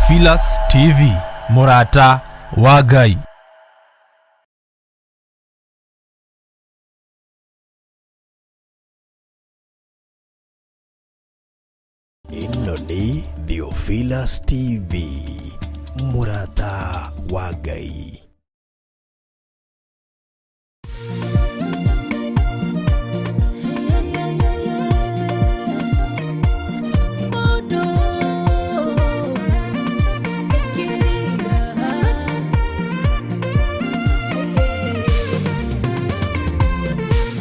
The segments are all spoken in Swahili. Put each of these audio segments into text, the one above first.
Theophilus TV, Murata wa Ngai. Ino ni Theophilus TV, Murata wa Ngai.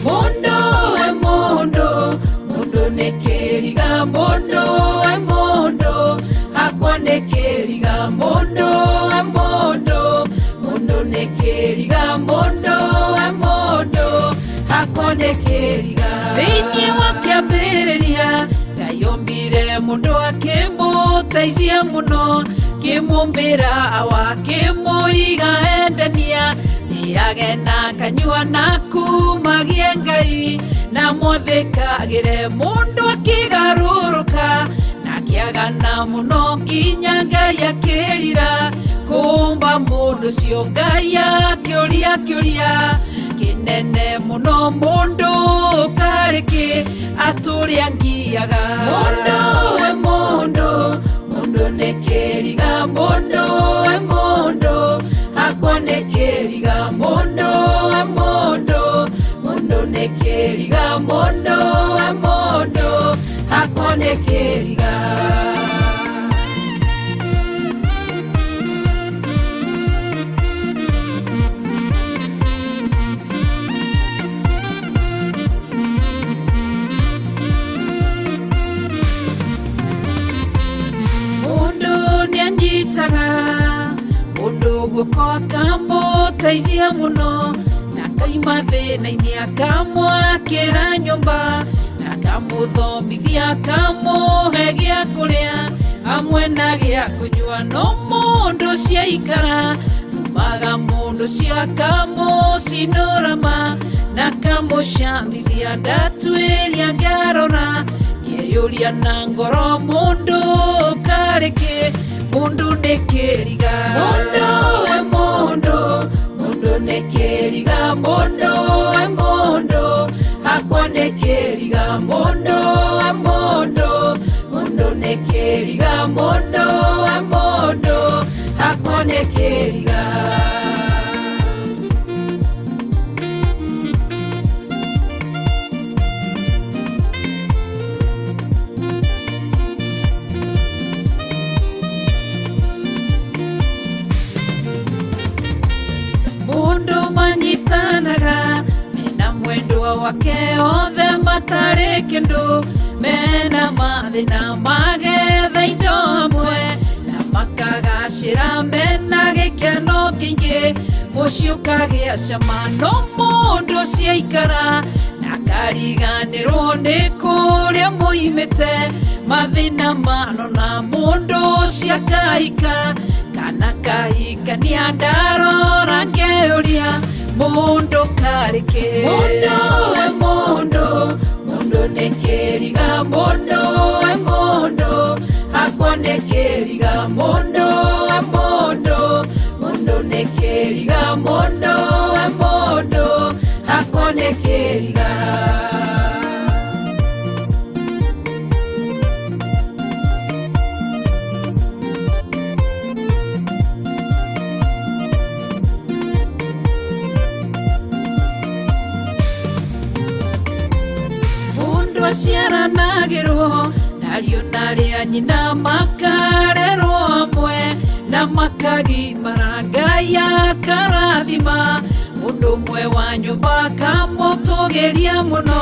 Mondo hakwanekeriga mondo nekeriga mondo hakwanekeriga thĩinĩ wa kĩambĩrĩria ngayombire mũndũ akĩmũteithia mũno kĩmũmbĩra wakĩmũiga endania nĩage na kanyua na kumagie Ngai na mwathĩkagĩre mũndũ akĩgarũrũka kiagana muno kinya Ngai akĩrira kumba mũndũ cio Ngai akĩũria kinene muno mũndũ karĩkĩ atũrĩa ngiaga mũndũ nekeriga mũndũ hakwanekeriga mũndũ nekeriga mũndũ hakwanekeriga mũndũ nĩanyitaga mũndũ guoko akamũteithia mũno na kaima thĩna-inĩ akamwakĩra nyũmba akamũthomithia akamũhe gĩa kũrĩa hamwe na gĩa kũnyua no mũndũ ciaikara umaga mũndũ cio akamũcinũrama na akamũcambithia ndatwĩria ngarora ngĩyũria na ngoro mũndũ karĩkĩ mũndũ nekeriga mũndũ nekeriga mũndũ hakwanekeriga mũndũ nekeriga mũndũ hakwanekeriga mũndũ manyitanaga mena mwendwa wake othe matarĩ kĩndũ mena mathĩna magetha indo hamwe na makagacĩra mena gĩkeno kĩingĩ mũciĩ ũkagĩa cama no mũndũ ciaikara na kariganĩrwo nĩ kũrĩa mũimĩte mathĩna manona mũndũ ciakaika kana kahikania ndarora ngĩyũria mũndũ karĩkĩ mũndũ nekeriga mũndũ hakwanekeriga mũndũ nekeriga mũndũ hakwanekeriga ciaranagĩrwo nario narĩa nyina makarerwo hamwe na makagimara Ngai akarathima mũndũ ũmwe wa nyũmba akamũtũgĩria mũno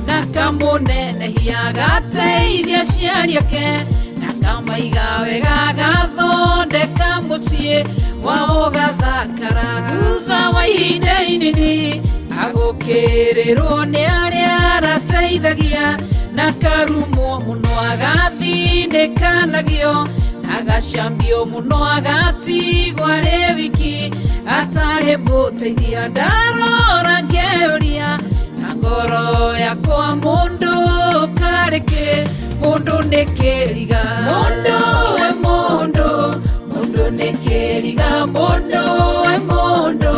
na akamũnenehia agateithia aciari ake na akamaiga wega agathondeka mũciĩ wao gathakara thutha wa ihinda inini agũkĩrĩrwo nĩ arĩa arateithagia na karumwo mũno agathinĩkanagio agacambio mũno agatigwo arĩ wiki atarĩ mũteithia ndarora ngĩyũria na ngoro yakwa mũndũ karĩkĩ mundu nĩ kĩriga mundu we mundu mundu nĩ kĩriga mundu we mundu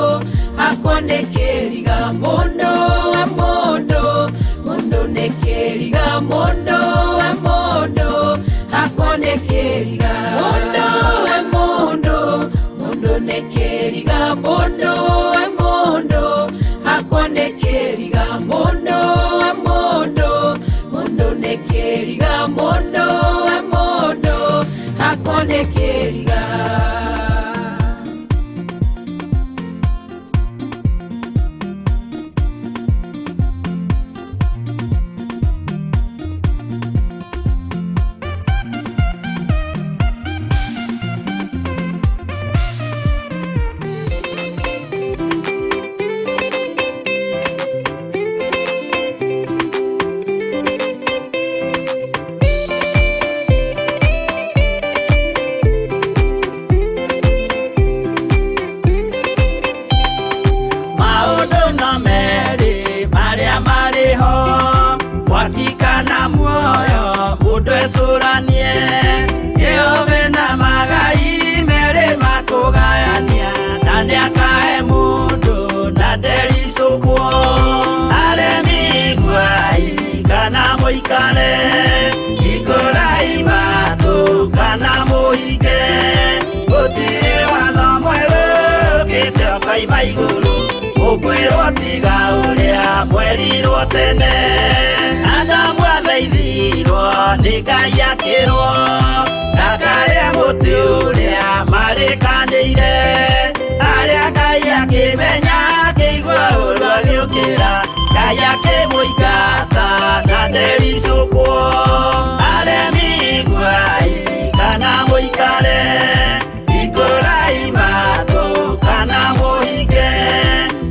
hakwa nĩ kĩriga mundu we mundu mundu nĩ kĩriga mundu we mundu hakwa nĩ kĩriga mundu we mundu mundu nĩ kĩriga mundu we mundu hakwa nĩ kĩriga mundu we mundu mundu nĩ kĩriga mundu we mundu hakwa nĩ kĩriga Ukwirwo tiga uria mwerirwo tene Adamu athaithirwo nĩ Ngai akĩrwo ndakarĩa mũtĩ ũrĩa marĩkanĩire arĩa Ngai akĩmenya akĩigua ũru agĩũkĩra Ngai akĩmũingata na ndericũkwo aremi iguai kana mũikare ikũrai matũ kana mũhinge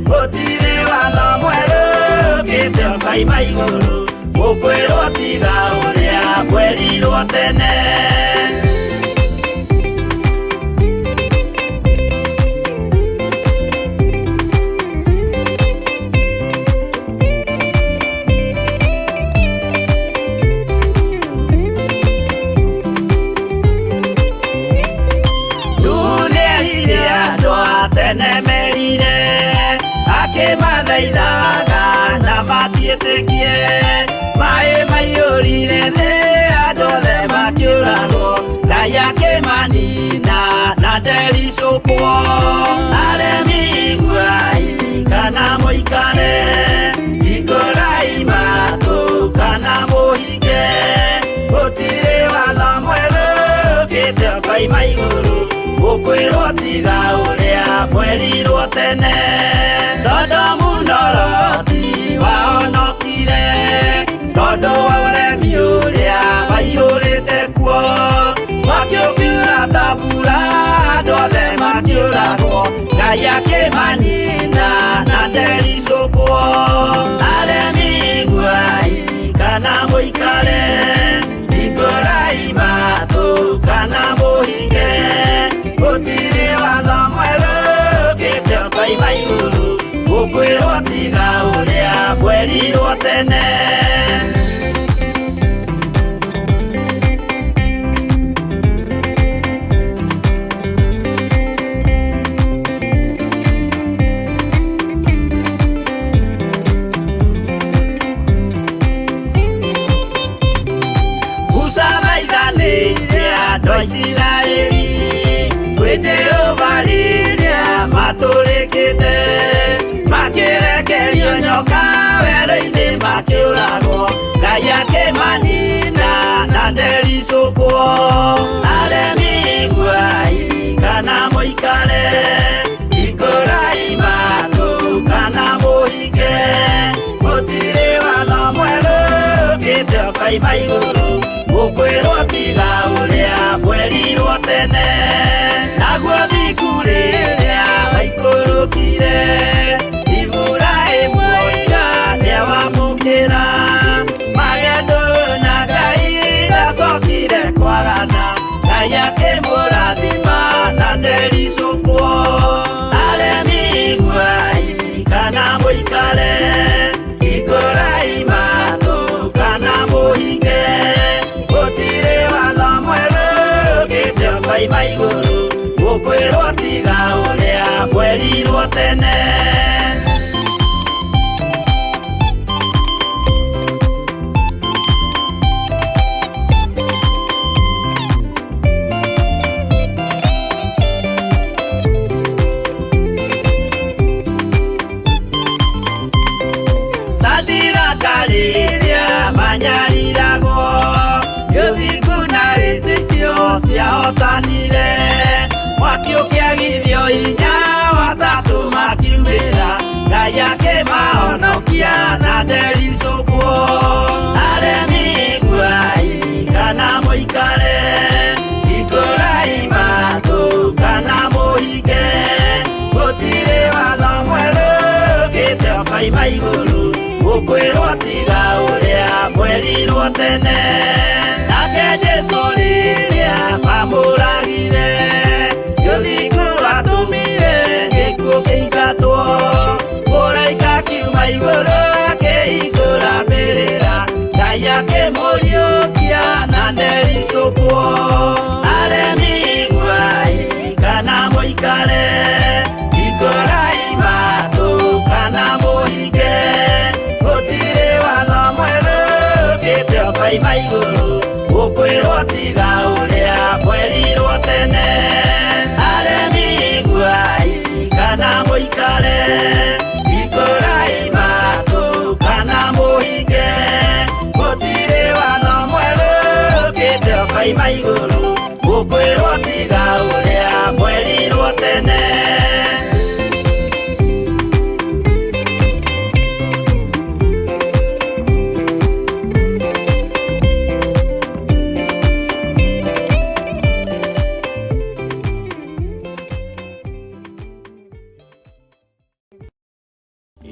gũtirĩ watho mwerũ ũkĩte ũkaima igũrũ ũkwĩrwo tiga ũrĩa mwerirwo tene akĩmathaithaga na matiĩtĩkie maĩ maiyũrire thĩ andũ othe makĩũragwo Ngai akĩmanina na ndericũkwo aremi iguai kana mũikare ikũrai matũ kana mũhinge gũtirĩ watho mwerũ ũkĩte ũkaima igũrũ ũkwĩrwo tiga ũrĩa mwerirwo tene Sodomu na Loti wahonokire tondũ wa ũremi ũrĩa waiyũrĩte kuo mwaki ũkiura ta mbura andũ othe makĩũragwo Ngai akĩmanina na ndericũkwo aremi iguai kana mũikare ikũrai matũ kana mũhinge gũtirĩ watho mwerũ ũkĩte ũkaima igũrũ ũkwĩrwo tiga ũrĩa mwerirwo tene Musa maithanĩire andũ a Isiraeli kwĩ Jehova rĩrĩa matũrĩkĩte makĩrekerio nyoka werũ-inĩ makĩũragwo Ngai akĩmanina na ndericũkwo aremi iguai kana mũikare ikũrai matũ kana mũhinge gũtirĩ watho mwerũ ũkĩte ũkaima igũrũ ũkwĩrwo tiga ũrĩa mwerirwo tene naguo thingu rĩrĩa waikũrũkire Iburahĩmu oiga nĩawamũkĩra magendo na Ngai ndacokire kwarana Ngai akĩmũrathima na ndericũkwo aremi iguai kana mũikare ikũrai matũ kana mũhinge mahotanire mwaki ũkĩagithio hinya watatũ makiumĩra Ngai akĩmahonokia na ndericũkwo aremi nguai kana mũikare ikũrai matũ kana mũhike gũtirĩ watho mwerũ ũkĩte ũkaima igũrũ gũkwĩrwo tiga ũrĩa mwerirwo tene nake Jesũ rĩrĩa mamũragire gĩũthiku atũmire gĩkuũ kĩingatwo mũraika akiuma igũrũ akĩhingũra mbĩrĩra Ngai akĩmũriũkia na ndericũkwo aremi nguai kana mũikare ikũrai matũ kana mũhinge gũtirĩ watho mwerũ ũkĩte ũkaima igũrũ gũkwĩrwo tiga ũrĩa mwerirwo tene aremi nguai kana mũikare ikũrai matũ kana mũhinge gũtirĩ watho mwerũ ũkĩte ũkaima igũrũ gũkwĩrwo tiga ũrĩa mwerirwo tene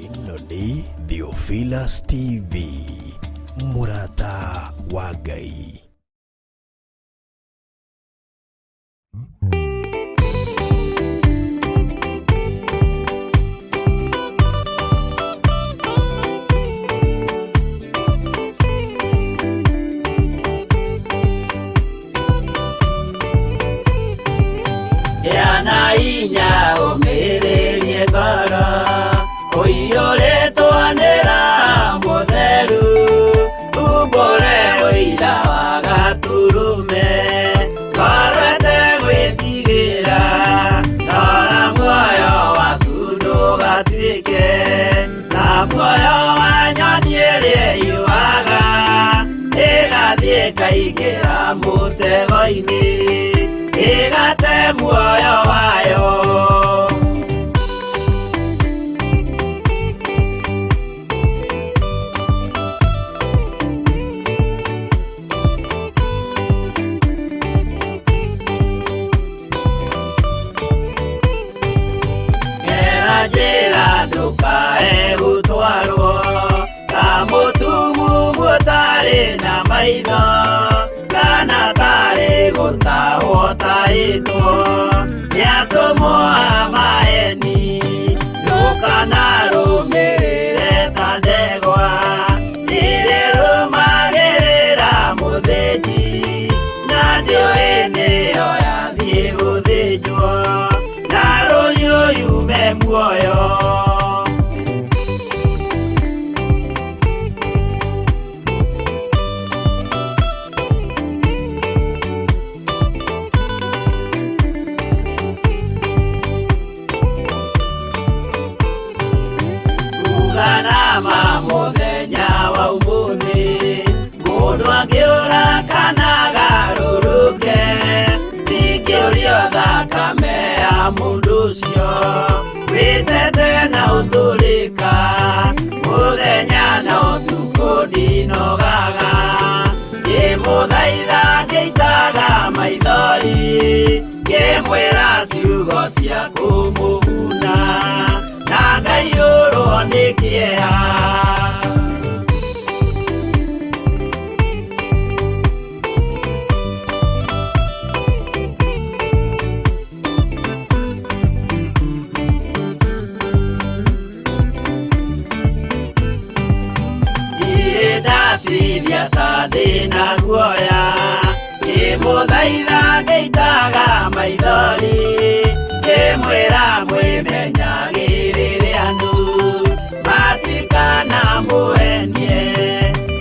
ĩno nĩ Theophilus TV, mũrata wa Ngai. Yana inya ũmĩrĩrie ngoro ũiyũrĩtwo nĩra mũtheru umbũre ũira wa gatũrũme korwete gwĩtigĩra rora muoyo waku ndũgatuĩke na muoyo wa nyoni ĩrĩa yũaga ĩgathiĩ ĩkaingĩra mũtego-inĩ ĩgate muoyo wayo njĩra ndũkae gũtwarwo ta mũtumumu ũtarĩ na maitho kana tarĩ gũtahwo tahĩtwo nĩatũmwo a maeni ndũkanarũmĩrĩre ta ndegwa ĩrĩrũmagĩrĩra mũthĩnji na ndĩũĩ nĩyo yathiĩ gũthĩnjwo na rũhiũ yume muoyo uganama mũthenya wa ũmũthĩ mũndũ angĩũra kana garũrũke ndingĩũrio thakame ya mũndũ ũcio wĩtete na ũtũrĩka mũthenya na ũtukũ ndinogaga ngĩmũthaitha ngĩitaga maithori ngĩmwĩra ciugo cia kũmũguna na ngaiyũrwo nĩ kĩeha ndatithia ta ndĩna guoya ngĩmũthaitha ngĩitaga maithori ngĩmwĩra mwĩmenyagĩrĩre andũ matikana mũhenie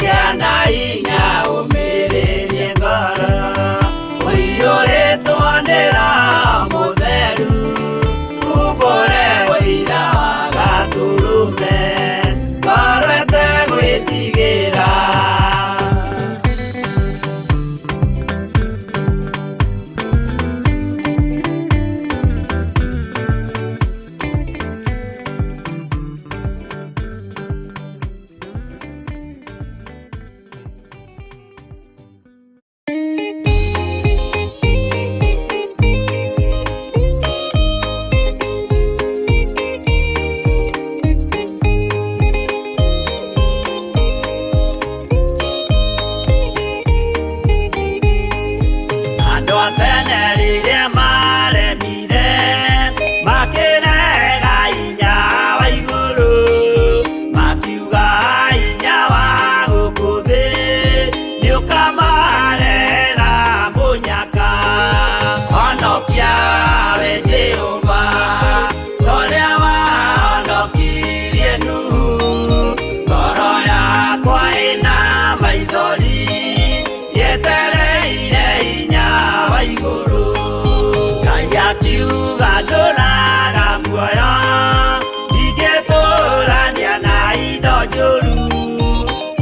gĩana hinya ũmĩrĩrie ngoro ũiyũrĩtwo nĩ Roho Mũtheru umbũre ũira wa gatũrũme korwete gwĩtigĩra maithori yetereire hinya wa iguru Ngai akiuga ndũraga muoyo ingĩtũrania na indo njũru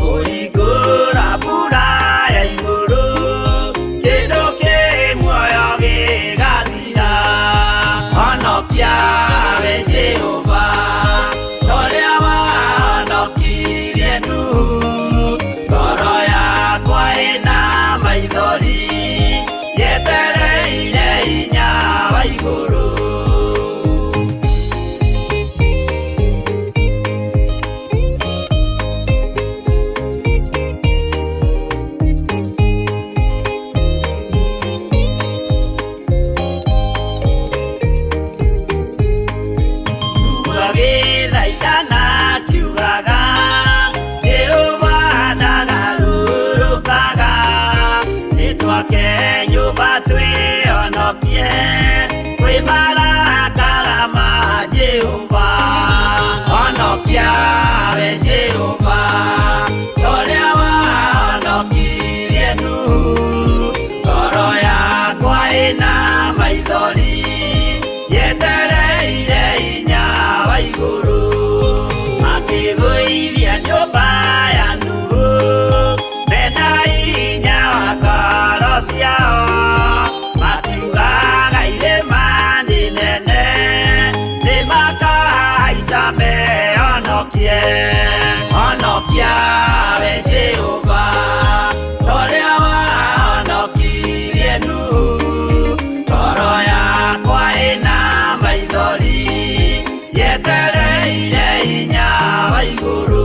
kũhingũra mbura ya igũrũ kĩndũ kĩ muoyo gĩgathira honokia we Jehova ũrĩa wahonokirie Nuhu ngoro yakwa ĩna maithori yetereire hinya wa igũrũ honokia we Jehova ũrĩa wahonokirie Nuhu ngoro yakwa ĩna maithori yetereire hinya wa igũrũ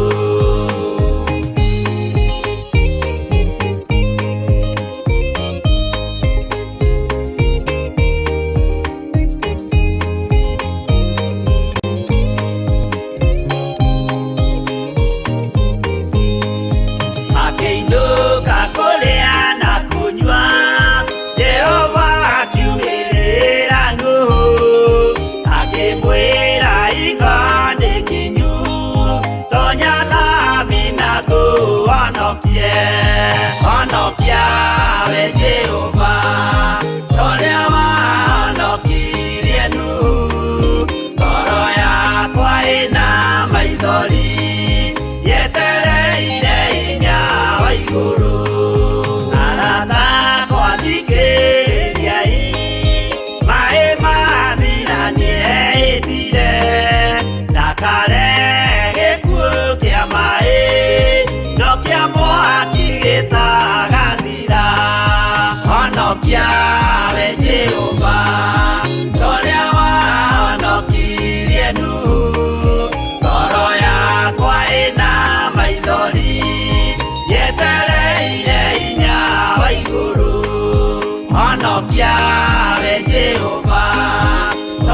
honokia we Jehova ũrĩa wahonokirie Nuhu ngoro yakwa ĩna maithori yetereire hinya wa igũrũ arata akwa thikĩrĩriai maĩ mathira nĩehĩtire ndakare gĩkuũ kĩa maĩ no kĩa mwaki gĩtagathira honokia we Jehova ũrĩa wahonokirie Nuhu ngoro yakwa ĩna maithori yetereire hinya wa igũrũ honokia we Jehova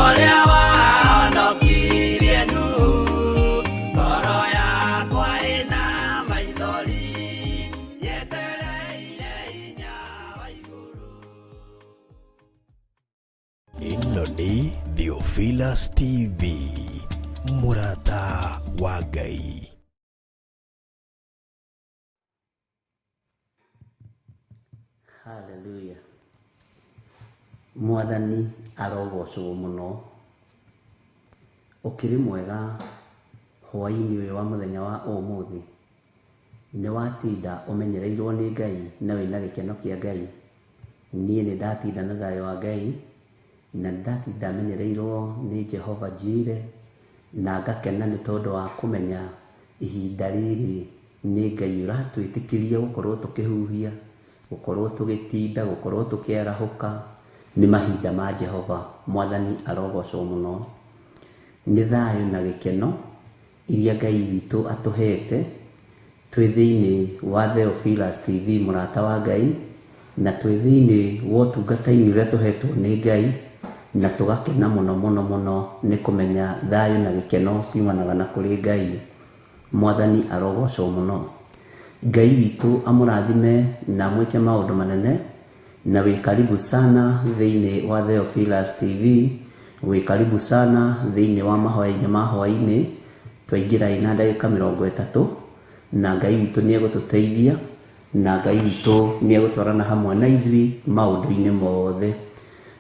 ũrĩa wahonokirie Nuhu ngoro yakwa ĩna maithori yetereire hinya wa igũrũ ĩno nĩ Theophilus TV mũrata wa Ngai. Hallelujah. Mwathani arogocwo muno ukiri mwega hwaini uyu wa muthenya wa umuthi ni watinda umenyereirwo ni Ngai na wina gikeno kia Ngai nie ni ndatinda na thayo wa Ngai na ndatinda menyereirwo ni Jehova Jireh na ngakena ni tondu wa kumenya ihinda riri ni Ngai uratwitikiria gukorwo tukihuhia gukorwo tugitinda gukorwo tukiarahuka ni mahinda ma Jehova. Mwathani arogocwo muno. Ni thayo na gikeno iria Ngai witu atuhete twi thiini wa Theophilus TV murata wa Ngai na twi thiini wa tungata-ini uria tuhetwo ni Ngai na tugakena muno muno muno ni kumenya thayo na gikeno ciumanaga na kuri Ngai. Mwathani arogocwo muno. Ngai witu amurathime na mwike maundu manene na wi karibu sana thiini wa Theophilus TV, wi karibu sana thiini wa mahoya-ini ma hwaini. Twaingira ina ndagika 30 na Ngai witũ nĩ egũtũteithia, na Ngai witũ nĩ egũtwarana hamwe na ithuĩ maũndũ-inĩ mothe.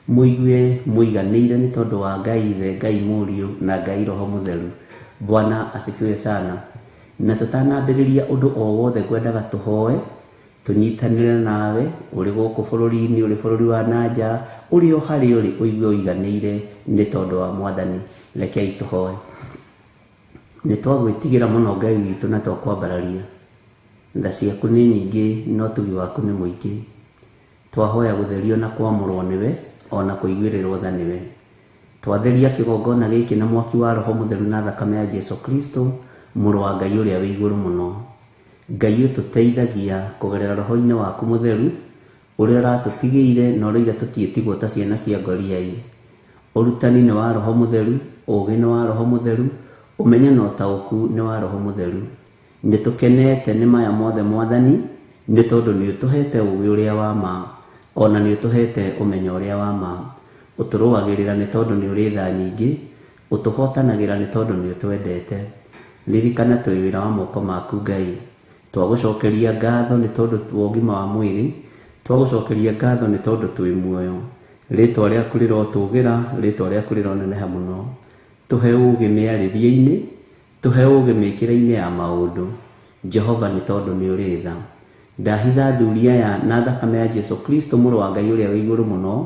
Mũigue mũiganĩire nĩ tondũ wa Ngai Ithe, Ngai Mũriũ na Ngai Roho Mũtheru. Bwana asifiwe sana. Na tũtanambĩrĩria ũndũ o wothe ngwendaga tũhoe, tũnyitanĩre nawe ũrĩ gũkũ bũrũri-inĩ, ũrĩ bũrũri wa nanja, ũrĩ o harĩa ũrĩ ũigue ũiganĩire nĩ tondũ wa Mwathani. Rekei tũhoe. Nĩ twagwĩtigĩra mũno Ngai witũ na twakwambararia. Tha ciaku nĩ nyingĩ no tugi waku nĩ mũingĩ. Twahoya gũtherio na kwamũrwo nĩwe, ona kũiguĩrĩrwo tha nĩwe. Twatheria kĩgongona gĩkĩ na mwaki wa Roho Mũtheru na thakame ya Jesũ Kristo, mũrũ wa Ngai ũrĩa wĩ igũrũ mũno. Ngai ũtũteithagia kũgerera Roho-inĩ waku Mũtheru, ũrĩa ũratũtigĩire na ũrĩa tũtiĩtigwo ta ciana cia ngoriai. Ũrutani nĩ wa Roho Mũtheru, ũũgĩ nĩ wa Roho Mũtheru, ũmenyo na ũtaũku nĩ wa Roho Mũtheru. Nĩ tũkenete nĩ maya mothe Mwathani, nĩ tondũ nĩ ũtũhete ũũgĩ ũrĩa wa ma, ona nĩ ũtũhete ũmenyo ũrĩa wa ma. Ũtũrũagĩrĩra nĩ tondũ nĩ ũrĩ tha nyingĩ, ũtũhotanagĩra nĩ tondũ nĩ ũtwendete. Ririkana twĩ wĩra wa moko maku Ngai. Twagũcokeria ngatho nĩ tondũ wa ũgima wa mwĩrĩ, twagũcokeria ngatho nĩ tondũ twĩ muoyo. Rĩtwa rĩaku rĩrotũgĩra, rĩtwa rĩaku rĩroneneha mũno. Tũhe ũũgĩ mĩarĩrie-inĩ, tũhe ũũgĩ mĩkĩre-inĩ ya maũndũ. Jehova nĩ tondũ nĩ ũrĩ tha. Ndahitha athuri aya na thakame ya Jesũ Kristo, mũrũ wa Ngai ũrĩa wĩ igũrũ mũno,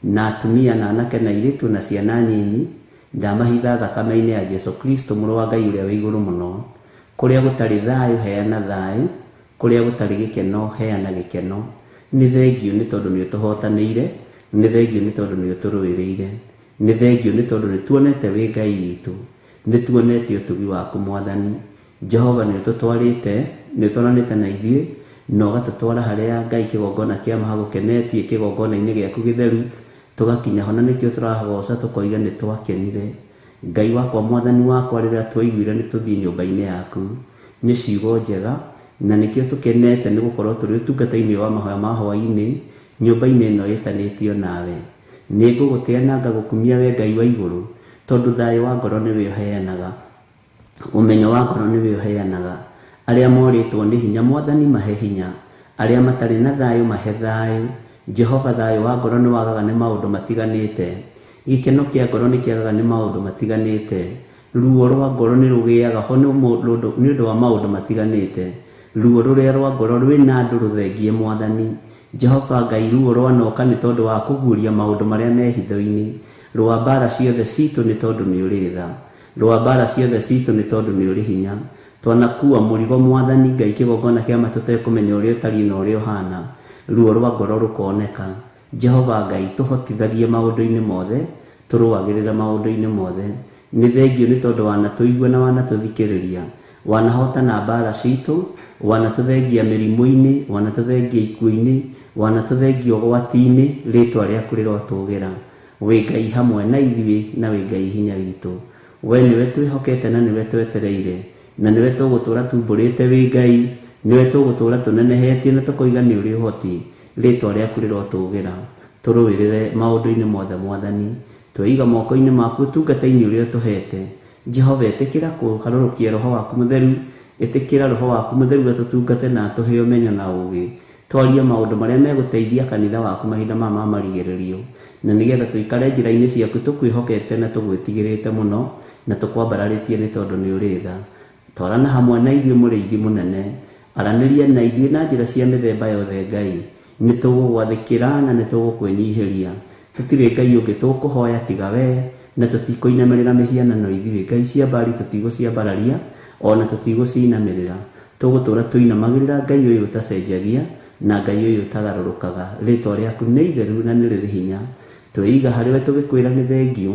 na atumia na anake na airĩtu na ciana nyinyi, ndamahitha thakame-inĩ ya Jesũ Kristo, mũrũ wa Ngai ũrĩa wĩ igũrũ mũno. Kũrĩa gũtarĩ thayũ heana thayũ, kũrĩa gũtarĩ gĩkeno heana gĩkeno. Nĩ thengiũ nĩ tondũ nĩ ũtũhotanĩire, nĩ thengiũ nĩ tondũ nĩ ũtũrũĩrĩire, nĩ thengiũ nĩ tondũ nĩ tuonete wĩ Ngai witũ, nĩ tuonete ũtugi waku Mwathani. Jehova nĩ ũtũtwarĩte, nĩ ũtwaranĩte na ithuĩ, na ũgatũtwara harĩa Ngai kĩgongona kĩa ma gũkenetie kĩgongona-inĩ gĩaku gĩtheru, tũgakinya ho na nĩkĩo tũragoca tũkoiga nĩ twakenire. Ngai wakwa Mwathani wakwa, rĩrĩa twaiguire nĩ tũthiĩ nyũmba-inĩ yaku, nĩ ciugo njega, na nĩkĩo tũkenete nĩ gũkorwo tũrĩ ũtungata-inĩ wa mahoya ma hwaĩ-inĩ, nyũmba-inĩ ĩno ĩtanĩtio nawe. Nĩ ngũgũtĩa na ngagũkumia we Ngai wa igũrũ, tondũ thayũ wa ngoro nĩwe ũheanaga, ũmenyo wa ngoro nĩwe ũheanaga. Arĩa morĩtwo nĩ hinya Mwathani mahe hinya, arĩa matarĩ na thayũ mahe thayũ. Jehova, thayũ wa ngoro nĩ wagaga nĩ maũndũ matiganĩte, gĩkeno kĩa ngoro nĩ kĩagaga nĩ maũndũ matiganĩte, ruo rwa ngoro nĩ rũgĩaga ho nĩ ũndũ wa maũndũ matiganĩte. Ruo rũrĩa rwa ngoro rwĩna andũ rũthengie Mwathani. Jehova Ngai, ruo rwanoka nĩ tondũ wa kũguũria maũndũ marĩa me hitho-inĩ. Rwa mbara ciothe citũ nĩ tondũ nĩ ũrĩ tha, rwa mbara ciothe citũ nĩ tondũ nĩ ũrĩ hinya. Twanakua mũrigo Mwathani Ngai, kĩgongona kĩa ma tũtekũmenya ũrĩa ũtariĩ na ũrĩa ũhana, ruo rwa ngoro rũkoneka. Jehova Ngai, tũhotithagie maũndũ-inĩ mothe, tũrũagĩrĩra maũndũ-inĩ mothe. Nĩ thengio nĩ tondũ wanatũigua na wanatũthikĩrĩria, wanahotana mbara citũ, wanatũthengia mĩrimũ-inĩ, wanatũthengia ikuũ-inĩ, wanatũthengia ũgwati-inĩ. Rĩtwa rĩaku rĩrotũgĩra. Wĩ Ngai hamwe na ithuĩ, na wĩ Ngai hinya witũ. We nĩwe twĩhokete na nĩwe twetereire, na nĩwe tũgũtũũra tumbũrĩte wĩ Ngai, nĩwe tũgũtũũra tũnenehetie na tũkoiga nĩ ũrĩ ũhoti. Rĩtwa rĩaku rĩrotũgĩra. Tũrũĩrĩre maũndũ-inĩ mothe Mwathani, tweiga moko-inĩ maku ũtungata-inĩ ũrĩa ũtũhete. Jehova, ĩtĩkĩra kũharũrũkia Roho waku Mũtheru, ĩtĩkĩra Roho waku Mũtheru atũtungate na atũhe ũmenyo na ũũgĩ. Twarie maũndũ marĩa megũteithia kanitha waku mahinda ma marigĩrĩrio, na nĩgetha tũikare njĩra-inĩ ciaku tũkwĩhokete na tũgwĩtigĩrĩte mũno, na tũkwambararĩtie nĩ tondũ nĩ ũrĩ tha. Twarana hamwe na ithuĩ Mũrĩithi mũnene, aranĩria na ithuĩ na njĩra cia mĩthemba yothe Ngai. Nĩ tũgũgwathĩkĩra na nĩ tũgũkwĩnyihĩria. Tũtirĩ Ngai ũngĩ tũkũhoya tiga we, na tũtikũinamĩrĩra mĩhianano ithuĩ. Ngai cia mbari tũtigũciambararia, ona tũtigũcinamĩrĩra. Tũgũtũũra tũinamagĩrĩra Ngai ũyũ ũtacenjagia, na Ngai ũyũ ũtagarũrũkaga. Rĩtwa rĩaku nĩ itheru na nĩ rĩrĩ hinya. Twĩiga harĩwe tũgĩkwĩra nĩ thengiũ,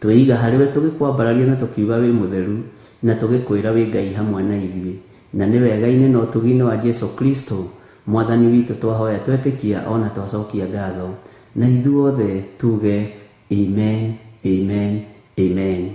twĩiga harĩwe tũgĩkwambararia na tũkiuga wĩ mũtheru, na tũgĩkwĩra wĩ Ngai hamwe na ithuĩ. Na nĩ wega-inĩ na ũtugi-inĩ wa Jesũ Kristo Mwathani witũ twahoya twetĩkia, ona twacokia ngatho. Na ithuothe tuge amen, amen, amen.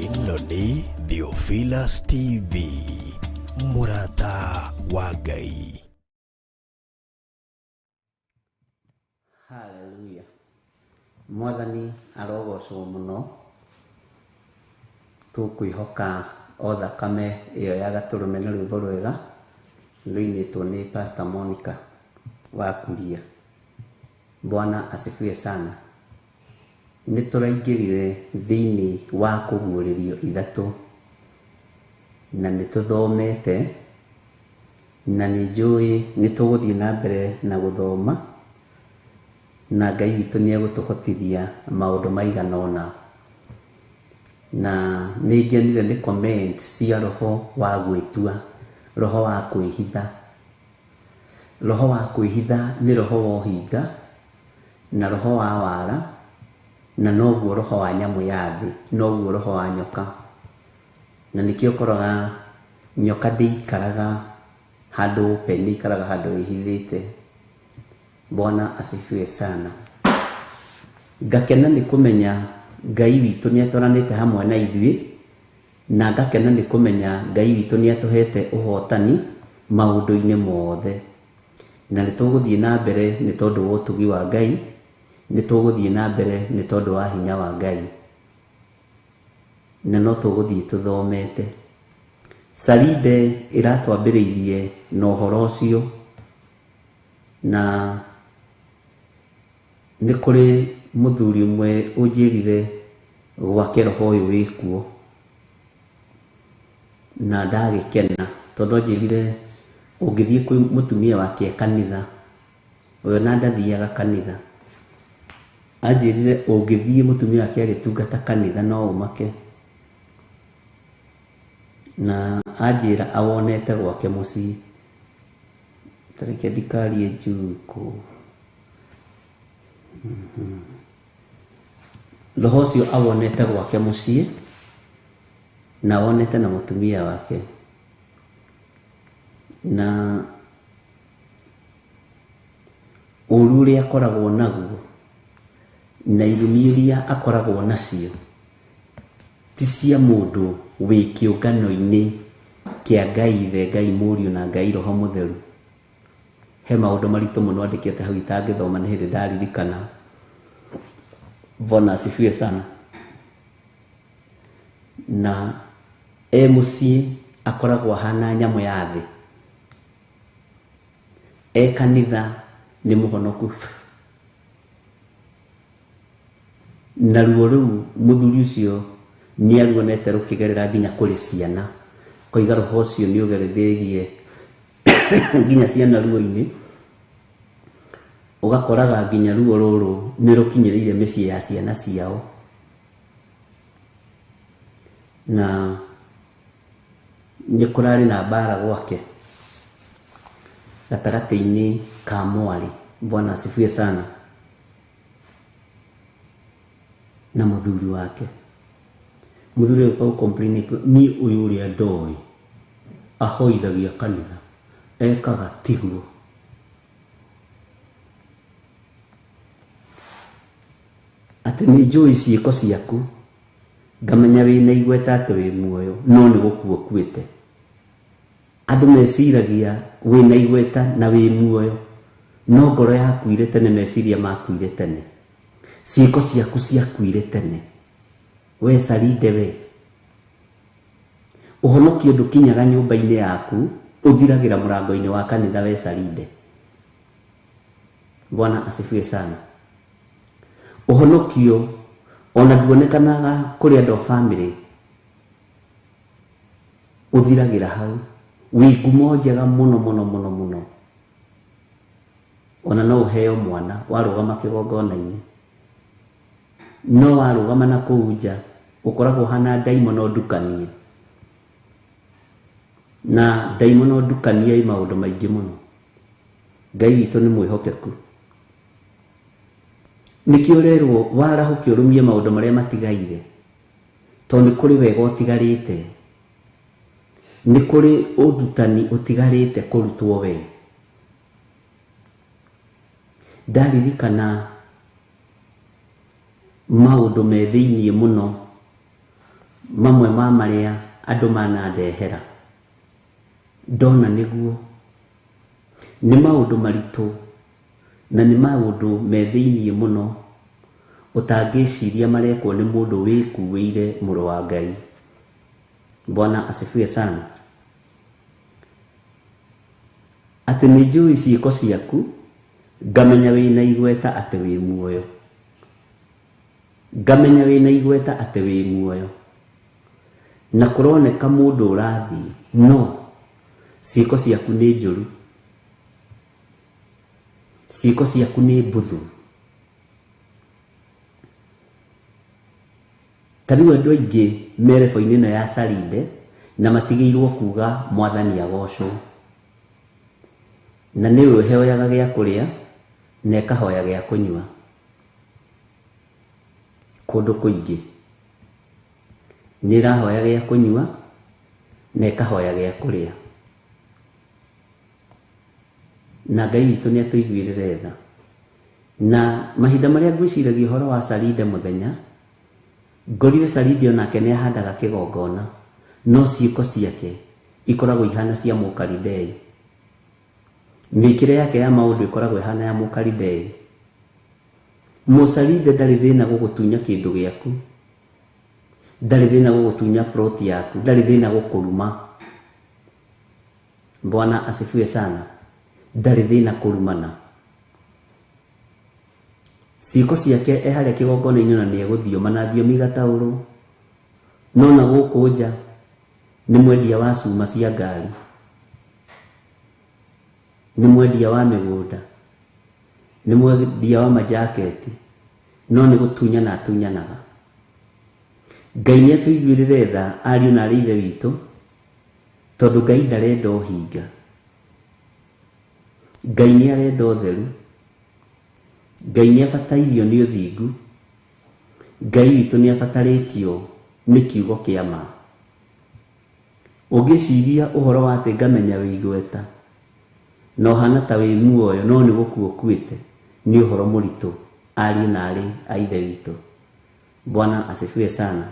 ĩno nĩ Theophilus TV, mũrata wa Ngai. Haleluya. Mwathani arogocwo mũno. Tũkwĩhoka o thakame ĩyo ya Gatũrũme na rwĩmbo rwega rũinĩtwo nĩ Pastor Monica wa Kuria. Bwana asifiwe sana. Nĩtũraingĩrire thĩinĩ wa kũguũrĩrio ithatũ na nĩtũthomete na nĩnjũĩ nĩtũgũthiĩ na mbere na gũthoma na Ngai witũ nĩegũtũhotithia maũndũ maigana ũna. Na nĩngenire nĩ comment cia roho wa gwĩtua, roho wa kwĩhitha. Roho wa kwĩhitha nĩ roho wa ũhinga na roho wa wara, na noguo roho wa nyamũ ya thĩ, noguo roho wa nyoka. Na nĩkĩo ũkoraga nyoka ndĩikaraga handũ open, ikaraga handũ ĩhithĩte. Bwana asifiwe sana. Ngakena nĩ kũmenya Ngai witũ nĩatũranĩte hamwe na ithuĩ, na ngakena nĩ kũmenya Ngai witũ nĩatũhete ũhotani maũndũ-inĩ mothe. Na nĩtũgũthiĩ na mbere nĩ tondũ wa ũtugi wa Ngai, nĩtũgũthiĩ na mbere nĩ tondũ wa hinya wa Ngai, na no tũgũthiĩ tũthomete. Saride ĩratwambĩrĩirie na ũhoro ũcio, na nĩ kũrĩ mũthuri ũmwe ũnjĩrire gwake roho ũyũ wĩkuo, na ndagĩkena tondũ anjĩrire ũngĩthiĩ kwĩ mũtumia wake kanitha, ũyũ na ndathiaga kanitha, anjĩrire ũngĩthiĩ mũtumia wake agĩtungata kanitha no ũmake, na anjĩra awonete gwake mũciĩ. Tareke ndikarie njuku. Roho ũcio awonete gwake mũciĩ na awonete na mũtumia wake, na ũru ũrĩa akoragwo naguo na irumi iria akoragwo nacio ti cia mũndũ wĩ kĩũngano-inĩ kĩa Ngai Ithe, Ngai Mũriũ na Ngai Roho Mũtheru. He maũndũ maritũ mũno andĩkĩte hau itangĩthoma nĩ hĩndĩ ndaririkana. Bwana asifiwe sana. Na mũciĩ akoragwo ahana nyamũ ya thĩ, kanitha nĩ mũhonoku. Na ruo rũu mũthuri ũcio nĩaruonete rũkĩgerera nginya kũrĩ ciana, koiga roho ũcio nĩũgeretherie nginya ciana ruo-inĩ, ũgakoraga nginya ruo rũrũ nĩrũkinyĩrĩire mĩciĩ ya ciana ciao. Na nĩkũrarĩ na mbara gwake gatagatĩ-inĩ ka mwarĩ, Bwana asifiwe sana, na mũthuri wake. Mũthuri ũyũ complain, niĩ ũyũ ũrĩa ndoĩ ahoithagia kanitha, ekaga tiguo. Atĩ nĩ njũĩ ciĩko ciaku, ngamenya wĩna igweta atĩ wĩ muoyo, no nĩ gũkua ũkuĩte. Andũ meciragia wĩna igweta na wĩ muoyo, no ngoro yakuire tene, meciria makuire tene, ciĩko ciaku ciakuire tene. We Saride we, ũhonokio ndũkinyaga nyũmba-inĩ yaku, ũthiragĩra mũrango-inĩ wa kanitha. We Saride, Bwana asifiwe sana. Ũhonokio ona nduonekanaga kũrĩ andũ a family, ũthiragĩra hau. Wĩ ngumo njega mũno mũno mũno mũno, ona no ũheo mwana warũgama kĩgongona-inĩ, no warũgama na kũu nja ũkoragwo hana ndaimono ndukanie, na ndaimono ndukanie maũndũ maingĩ mũno. Ngai witũ nĩ mwĩhokeku. Nĩkĩo rerwo warahũke ũrũmie maũndũ marĩa matigaire, tondũ nĩ kũrĩ wega ũtigarĩte, nĩ kũrĩ ũndutani ũtigarĩte kũrutwo we. Ndaririkana maũndũ me thĩiniĩ mũno mamwe ma maria andu manandehera ndona niguo nĩ maũndũ maritũ na nĩ maũndũ me thĩinĩ mũno utangĩciria marekwo nĩ mũndũ wĩkuĩire mũrũ wa Ngai. Bwana asifiwe sana. Atĩ nĩ njũĩ ciĩko ciaku, ngamenya wĩna igweta atĩ wĩ muoyo. Ngamenya wĩna igweta atĩ wĩ muoyo. Na kũroneka mũndũ ũrathiĩ, no ciĩko ciaku nĩ njũru. Ciĩko ciaku nĩ mbuthu. Tarĩu andũ aingĩ merebo-inĩ ĩno ya Sarinde na matigĩirwo kuga Mwathani agocwo. Na nĩwe ũheoyaga gĩa kũrĩa na ĩkahoya gĩa kũnyua. Kũndũ kũingĩ nĩrahoya gĩa kũnyua na ĩkahoya gĩa kũrĩa. Na Ngai witũ nĩatũiguĩrĩre tha. Na mahinda marĩa ngwĩciragia ũhoro wa Sarinde mũthenya, ngorire Sarinde onake nĩahandaga kĩgongona, no ciĩko ciake ikoragwo ihana cia Mũkalindei. Mĩkĩre yake ya maũndũ ikoragwo ihana ya Mũkalindei. Mũsarinde ndarĩ thĩna gũgũtunya kĩndũ gĩaku, ndarĩ thĩna gũgũtunya plot yaku, ndarĩ thĩna gũkũruma. Bwana asifiwe sana. Ndarĩ thĩna kũrumana. Ciĩko ciake harĩa kĩgongona-inĩ na nĩegũthioma na thiomi gataũrũ. No na gũkũ nja nĩ mwendia wa cuma cia ngari, nĩ mwendia wa mĩgũnda, nĩ mwendia wa majaketi, no nĩ gũtunyana atunyanaga. Ngai nĩatũiguĩrĩre tha ariũ na arĩ ithe witũ, tondũ Ngai ndarenda ũhinga. Ngai nĩarenda ũtheru. Ngai nĩabatairio nĩ ũthingu. Ngai witũ nĩabatarĩtio nĩ kiugo kĩa ma. Ũngĩciria ũhoro wa atĩ ngamenya wĩ igweta na ũhana ta wĩ muoyo no nĩ gũkua ũkuĩte, nĩ ũhoro mũritũ ariũ na arĩ a ithe witũ. Bwana asifiwe sana.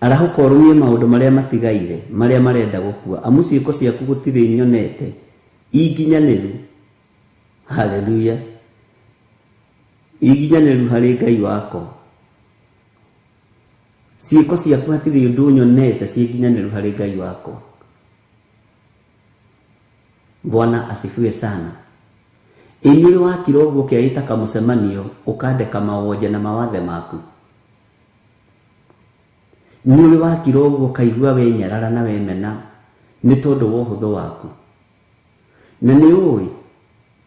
Arahuka ũrũmie maũndũ marĩa matigaire, marĩa marenda gũkua, amu ciĩko ciaku gũtirĩ nyonete inginyanĩru. Haleluya. Inginyanĩru harĩ Ngai wako. Ciĩko ciaku hatirĩ ũndũ nyonete ciĩnginyanĩru harĩ Ngai wako. Bwana asifiwe sana. Inyuĩ wakira ũguo kĩaita kamũcemanio ũkandeka mawonje na mawathe maku. Nĩũrĩ wakira ũguo kaigua we nyarara na wemena nĩ tondũ wa ũhũthũ waku. Na nĩ ũĩ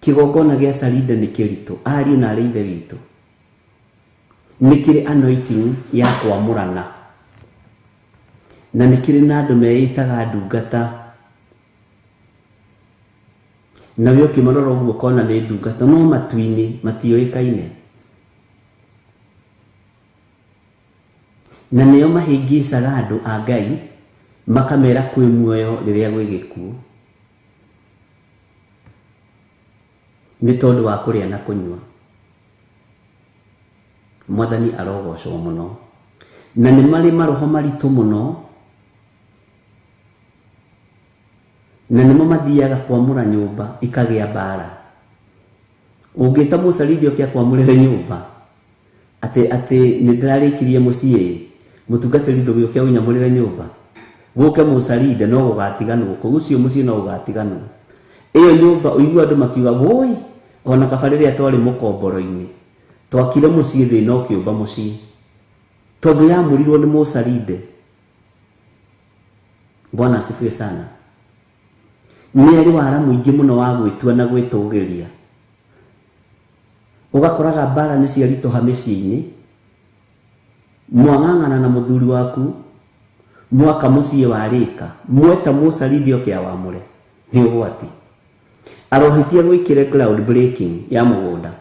kĩgongona gĩa Sarinde nĩ kĩritũ, ariũ na arĩ ithe witũ. Nĩ kĩrĩ anointing ya kwamũrana. Na nĩ kĩrĩ na andũ meĩtaga ndungata. Na we ũkĩmarora ũguo kona nĩ ndungata, no matu-inĩ matiũĩkaine. Na nĩo mahĩngĩcaga andũ a Ngai makamera kwĩ muoyo rĩrĩa gwĩ gĩkuũ, nĩ tondũ wa kũrĩa na kũnyua. Mwathani arogocwo mũno. Na nĩ marĩ maroho maritũ mũno, na nĩmo mathiaga kwamũra nyũmba ikagĩa mbara. Ũngĩta Mũsarinde ũkĩa kwamũrĩre nyũmba atĩ nĩndĩrarĩkirie mũciĩ, mũtungatĩri ndũgĩũkĩa ũnyamũrĩre nyũmba, gũke Mũsarinde no gũgatiganwo, kũgucio mũciĩ no gũgatiganwo. Ĩyo nyũmba ũigua andũ makiuga woi, ona kaba rĩrĩa twarĩ mũkomboro-inĩ twakire mũciĩ thĩna ũkĩũmba mũciĩ, tondũ yamũrirwo nĩ Mũsarinde. Bwana asifiwe sana. Nĩ arĩ wara mũingĩ mũno wa gwĩtua na gwĩtũgĩria. Ũgakoraga mbara nĩ ciaritũha mĩciĩ-inĩ, mwang'ang'ana na mũthuri waku, mwaka mũciĩ warĩka, mweta Mũsarinde ũkĩa wamũre, nĩ ũgwati. Arohĩtie gwĩkĩre ground breaking ya mũgũnda.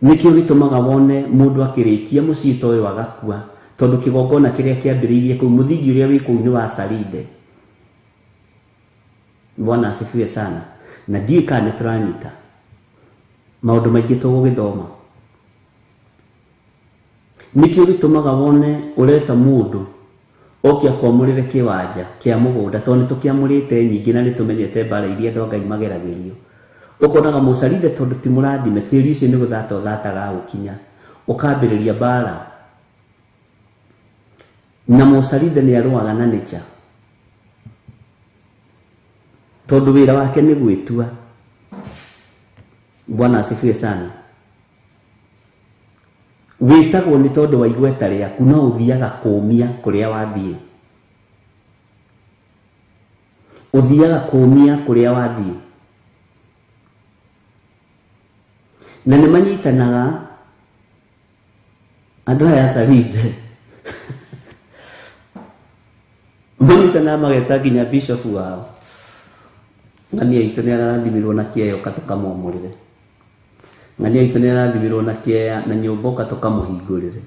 Nĩkĩo gĩtũmaga wone mũndũ akĩrĩkia mũciĩ ta ũyũ agakua, tondũ kĩgongona kĩrĩa kĩambĩrĩirie kũu, mũthingi ũrĩa wĩ kũu nĩ wa Sarinde. Bwana asifiwe sana. Na ndiĩ kana nĩtũranyita maũndũ maingĩ tũgũgĩthoma. nikio gitumaga wone ureta mundu okia kwamurire kiwanja kia mugunda toni tukiamurite nyingi na nitumenyete bara iria ndo Ngai mageragirio ukonaga Musalinde tondu ti murathime tiri icio ni guthata uthataga gukinya ukambiriria bara na Musalinde ni arwaga na nature tondu wira wake ni gwitua. Bwana asifiwe sana. Witagwo ni tondu wa igweta riaku no uthiaga kumia kuria wathie. Uthiaga kumia kuria wathie. Na nĩ manyitanaga andũ aya Salinde. Manyitanaga mageta nginya bishop wao. Ngania itu nĩ arathimirwo na kĩeyo katukamomorire. Ngania itu nĩ arathimirwo na kĩeya na nyũmba katukamũhingũrire.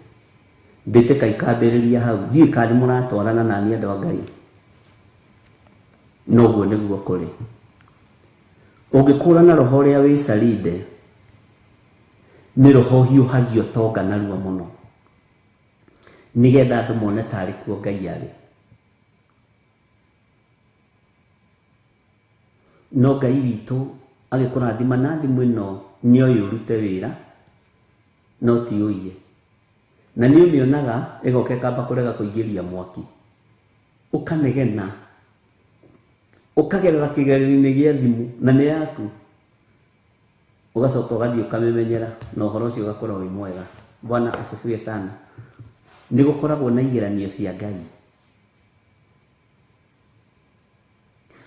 Mbĩtĩka ikambĩrĩria hau. Ndiĩ kandi mũratwarana na niĩ andũ a Ngai. Noguo nĩguo kũrĩ. Ũngĩkũra na roho ũrĩa wĩ Salinde nĩ roho hiũhagio tonga narua mũno. Nigetha andũ mone tarĩ kuo Ngai arĩ. No Ngai witũ agĩkũrathima na thimũ ĩno nĩoĩ ũrute wĩra no ti ũiye. Na nĩ ũmĩonaga ĩgoka ĩkamba kũrega kũingĩria mwaki. Ũkanegena. Ũkagerera kĩgerio-inĩ gĩa thimũ na nĩ yaku. Ugacoka ugathiĩ ũkamĩmenyera na ũhoro ũcio ũgakorwo wĩ mwega. Bwana asifiwe sana. Nĩ gũkoragwo na igeranio cia Ngai.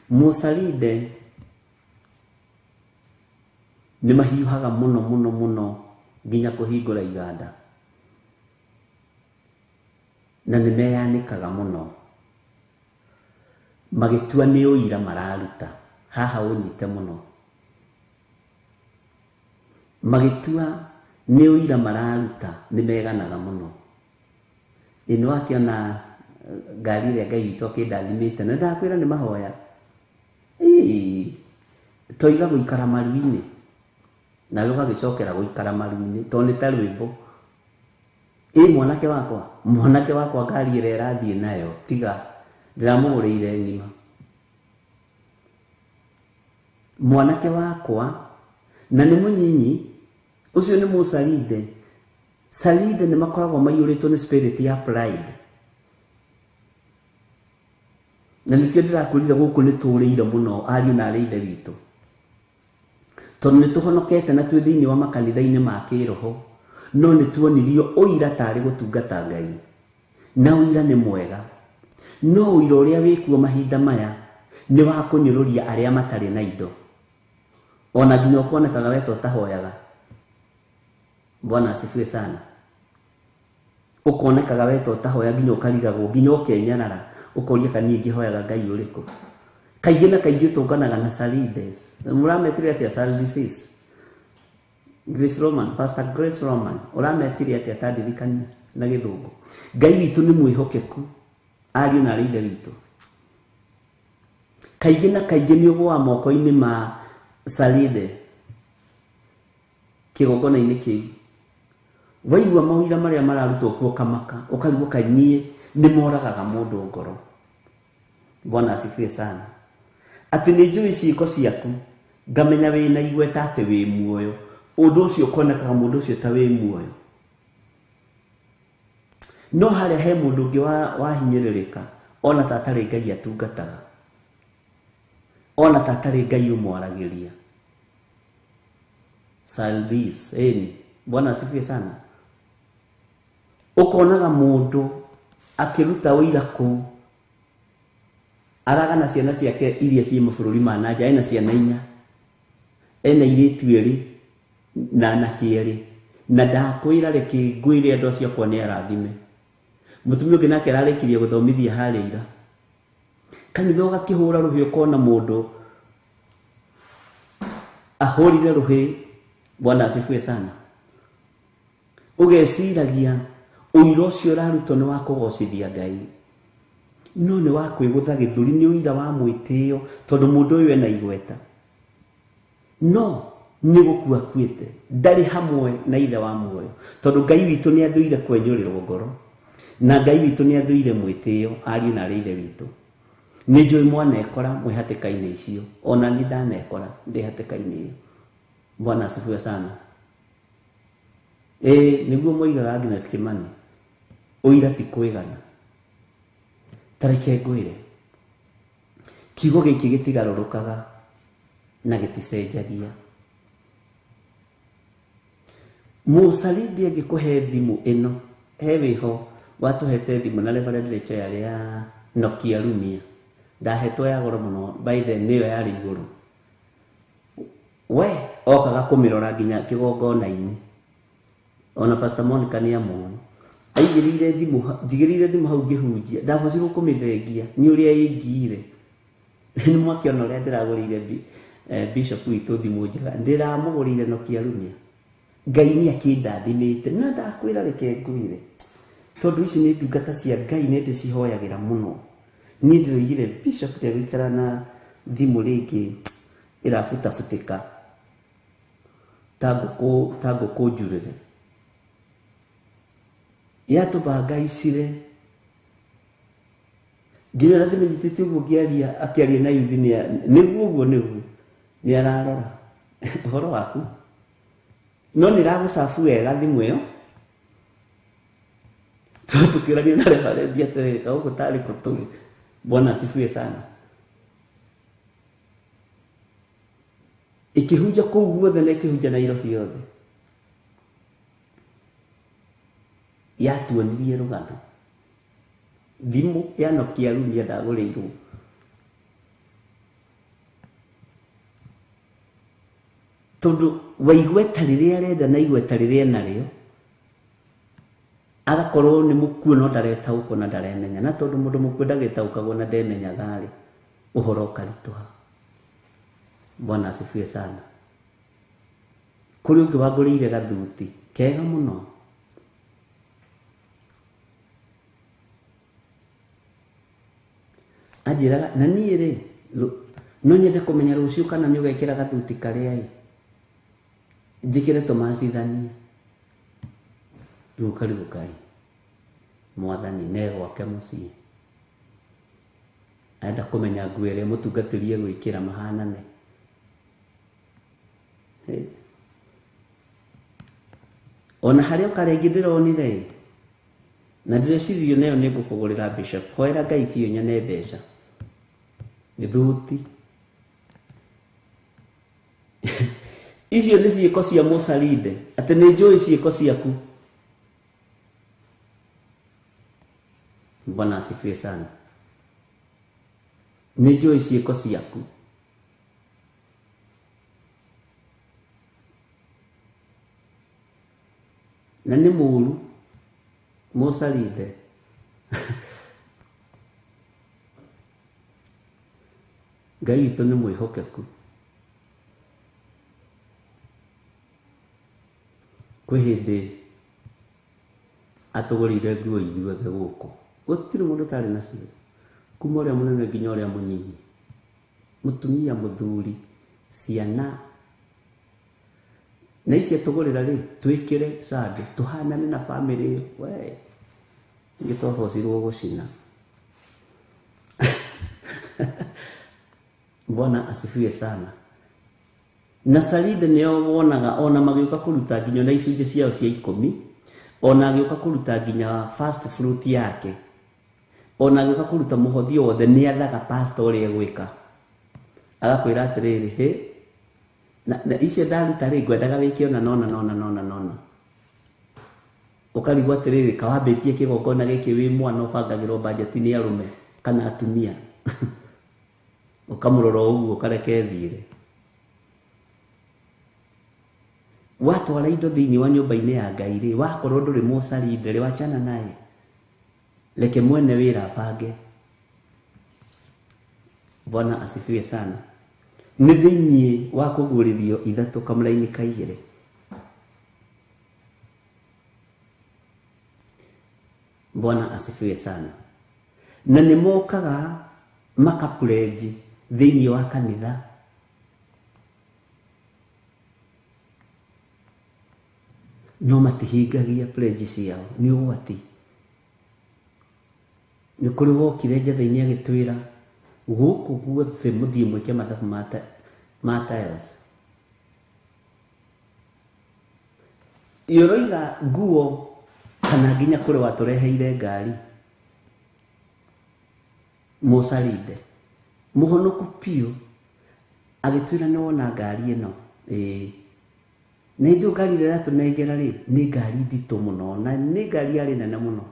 Musalinde nĩ mahiũhaga mũno mũno mũno nginya kũhingũra iganda. Na nĩ meyanĩkaga mũno. Magĩtua nĩ ũira mararuta. Haha ũnyite mũno. Magĩtua nĩ ũira mararuta nĩ meganaga mũno. Nĩ wakĩona ngari ĩrĩa Ngai witũ akĩndathimĩte na ndakwĩra nĩ mahoya. Toiga gũikara maru-inĩ na ũgagĩcokera gũikara maru-inĩ tondũ nĩ ta rwĩmbo. Mwanake wakwa ngari ĩrĩa ĩrathiĩ nayo tiga ndiramũgũrĩire ng'ima. Mwanake wakwa na nĩ mũnyinyi ucio nĩ Musalinde. Salinde nĩ makoragwo maiyũrĩtwo nĩ spirit ya pride. Na nĩkĩo ndĩrakwĩrire gũkũ nĩ tũrĩire mũno ariũ na arĩ ithe witũ. Tondũ nĩ tũhonokete na twĩ thĩinĩ wa makanitha-inĩ ma kĩroho no nĩ tuonirio ũira tarĩ gũtungata Ngai. Na ũira nĩ mwega. No ũira ũrĩa wĩkuo mahinda maya nĩ wa kũnyũrũria arĩa matarĩ na indo. Ona nginya ũkonekaga we to tahoyaga. Bwana asifiwe sana. Ũkonekaga we to tahoya nginya ũkarigagwo nginya ũkenyarara ũkoria kana niĩ ngĩhoyaga Ngai ũrĩkũ. Kaingĩ na kaingĩ ũtũnganaga na Salindes. Mũrametire atĩa Salindes? Grace Roman, Pastor Grace Roman. Ũrametire atĩa tandirikania na gĩthũngũ. Ngai witũ nĩ mwĩhokeku. Ariũ na arĩ ithe witũ. Kaingĩ na kaingĩ nĩ ũgũa moko-inĩ ma Salinde kĩgongona-inĩ kĩu. Waigua mawĩra marĩa mararutwo kuo kamaka ũkarigwo kainiĩ nĩ moragaga mũndũ ngoro. Bwana asifiwe sana. Atĩ nĩ njũĩ ciĩko ciaku ngamenya wĩna igweta atĩ wĩ muoyo. Ũndũ ũcio ũkonekaga mũndũ ũcio ta wĩ muoyo. No harĩa he mũndũ ũngĩ wahinyĩrĩrĩka ona ta atarĩ Ngai atungataga. Ona ta atarĩ Ngai ũmwaragĩria. Saldis, Bwana asifiwe sana. Ũkonaga mũndũ akĩruta ũira kũu. Aragana ciana ciake iria ciĩ mabũrũri ma nanja, ena ciana 4. Ena airĩtu 2 na anake 2. Na ndakwĩra reke ngwĩre andũ acio akwa nĩ arathime. Mũtumia ũngĩ nake ararĩkirie gũthomithia harĩa ira. Kanitha ũgakĩhũra rũhĩ ũkona mũndũ ahũrire rũhĩ. Bwana asifiwe sana. Ũgeciragia ũira ũcio ũrarutwo nĩ wa kũgocithia Ngai. No nĩ wa kwĩgũtha gĩthũri, nĩ ũira wa mwĩtĩo tondũ mũndũ ũyũ ena igweta. No nĩ gũkua akuĩte, ndarĩ hamwe na ithe wa muoyo, tondũ Ngai witũ nĩ athũire kwenjũrĩrwo ngoro, na Ngai witũ nĩ athũire mwĩtĩo ariũ na ithe witũ. Nĩ njũĩ mwanekora mwĩ hatĩka-inĩ icio, ona nĩ ndanekora ndĩ hatĩka-inĩ iyo. Bwana asifiwe sana. Nĩguo moigaga Agnes Kimani, ũira ti kwĩgana. Tareke ngwĩre, kiugo gĩkĩ gĩtigarũrũkaga na gĩticenjagia. Mũsalidi angĩkũhe thimũ ĩno, he wĩho watũhete thimũ na Reverend Rachel yarĩ ya Nokia Lumia, ndahetwo ya goro mũno, by then nĩyo yarĩ igũrũ. We okaga kũmĩrora nginya kĩgongona-inĩ, ona Pastor Monica nĩ amũĩ, aigĩrĩire thimũ, njigĩrĩire thimũ hau ngĩhunjia, ndabocirwo kũmĩthengia nĩ ũrĩa ĩngire. Nĩ mwakĩona ũrĩa ndĩragũrĩire Bishop witũ thimũ njega, ndĩramũgũrĩire Nokia Lumia. Ngai nĩ akĩndathimĩte, na ndakwĩra reke ngwĩre, tondũ ici nĩ ndungata cia Ngai, nĩ ndĩcihoyagĩra mũno. Niĩ ndĩroigire Bishop ndegũikara na thimũ rĩngĩ ĩrabutafutĩka ta ngũkũ njurĩre. Yatũbanga icire, nginya ndĩmenyithĩtie ũguo akĩaria na yuthi, nĩguo ũguo nĩguo nĩ ararora ũhoro waku, no nĩ ragũcabu wega thimũ ĩyo, tũkĩũrania na Reverend atĩrĩrĩ, kaũguo tarĩ kũtũgĩ. Bwana asifiwe sana. Ikĩhunja kũu guothe na ikĩhunja Nairobi yothe, yatuonirie rũgano. Thimũ ya Nokia Lumia ndagũrĩirwo, tondũ wa igweta rĩrĩa arenda na igweta rĩrĩa narĩo, agakorwo nĩ mũkuo no ndaretaũkwo na ndaremenya, na tondũ mũndũ mũkuo ndagĩtaũkagwo na ndemenyaga rĩ, ũhoro ũkaritũha. Bwana asifiwe sana. Kũrĩ ũngĩ wangũrĩire gathuti kega mũno, anjĩraga, na niĩ rĩ, no nyende kũmenya rũciũ kana nĩ ũgekĩra gathuti karĩa njĩkĩre tũmacithanie. Rĩu karibu Ngai Mwathani ne gwake mũciĩ, enda kũmenya nguo ĩrĩa mũtungatĩri egwĩkĩra mahanane. Ona harĩa ũkarengĩ ndĩronire, na ndĩrecirio nayo nĩ ngũkũgũrĩra Bishop, hoera Ngai biũ nyone mbeca gĩthuti. Icio nĩ ciĩko cia Mũsalinde, atĩ nĩ njũĩ ciĩko ciaku. Bwana asifiwe sana. Nĩ njũĩ ciĩko ciaku. Na nĩ mũũru Mũsalinde. Ngai witũ nĩ mwĩhokeku. Kwĩ hĩndĩ atũgũrĩire nguo ithuothe gũkũ, gũtirĩ mũndũ ũtarĩ nacio, kuma ũrĩa mũnene nginya ũrĩa mũnyinyi, mũtumia, mũthuri, ciana. Na ici atũgũrĩra rĩ, twĩkĩre sande, tũhanane na bamĩrĩ ĩyo. We nĩ twabocirwo gũcina. Bwana asifiwe sana. Na Salinde nĩo wonaga ona magĩũka kũruta nginya na icunjĩ ciao cia 10, ona agĩũka kũruta nginya first fruit yake, ona agĩũka kũruta mũhothi wothe, nĩ athaga pastor ũrĩa egwĩka, agakwĩra atĩrĩrĩ, na icio ndaruta rĩ, ngwendaga wĩke ona nona. Ũkarigwo atĩrĩrĩ, kawambĩtie kĩgongona gĩkĩ wĩ mwana ũbangagĩrwo bajeti nĩ arũme kana atumia. Ũkamũrora ũguo ũkareke thiĩre. Watwara indo thĩinĩ wa nyũmba-inĩ ya Ngai rĩ, wakorwo ndũrĩ Mũsalinde rĩ, wachana naye, reke mwene wĩra abange. Bwana asifiwe sana. Nĩ thĩinĩ wa kũguũrĩrio ithatũ kamũra-inĩ ka igĩrĩ. Bwana asifiwe sana. Na nĩ mokaga makapurenji thĩinĩ wa kanitha. no matihingagia pledge ciao nĩ ũgwati. Nĩ kũrĩ wokire njatha-inĩ agĩtwĩra gũkũ guothe mũthiĩ mwĩke mathabu ma tiles. Yoroiga nguo kana nginya kũrĩ watũreheire ngari mũcarinde mũhonoku piũ agĩtwĩra nĩ wona ngari ĩno nĩ njũ ngari ĩrĩa ĩratũnengera rĩ nĩ ngari nditũ mũno na nĩ ngari yarĩ nene mũno.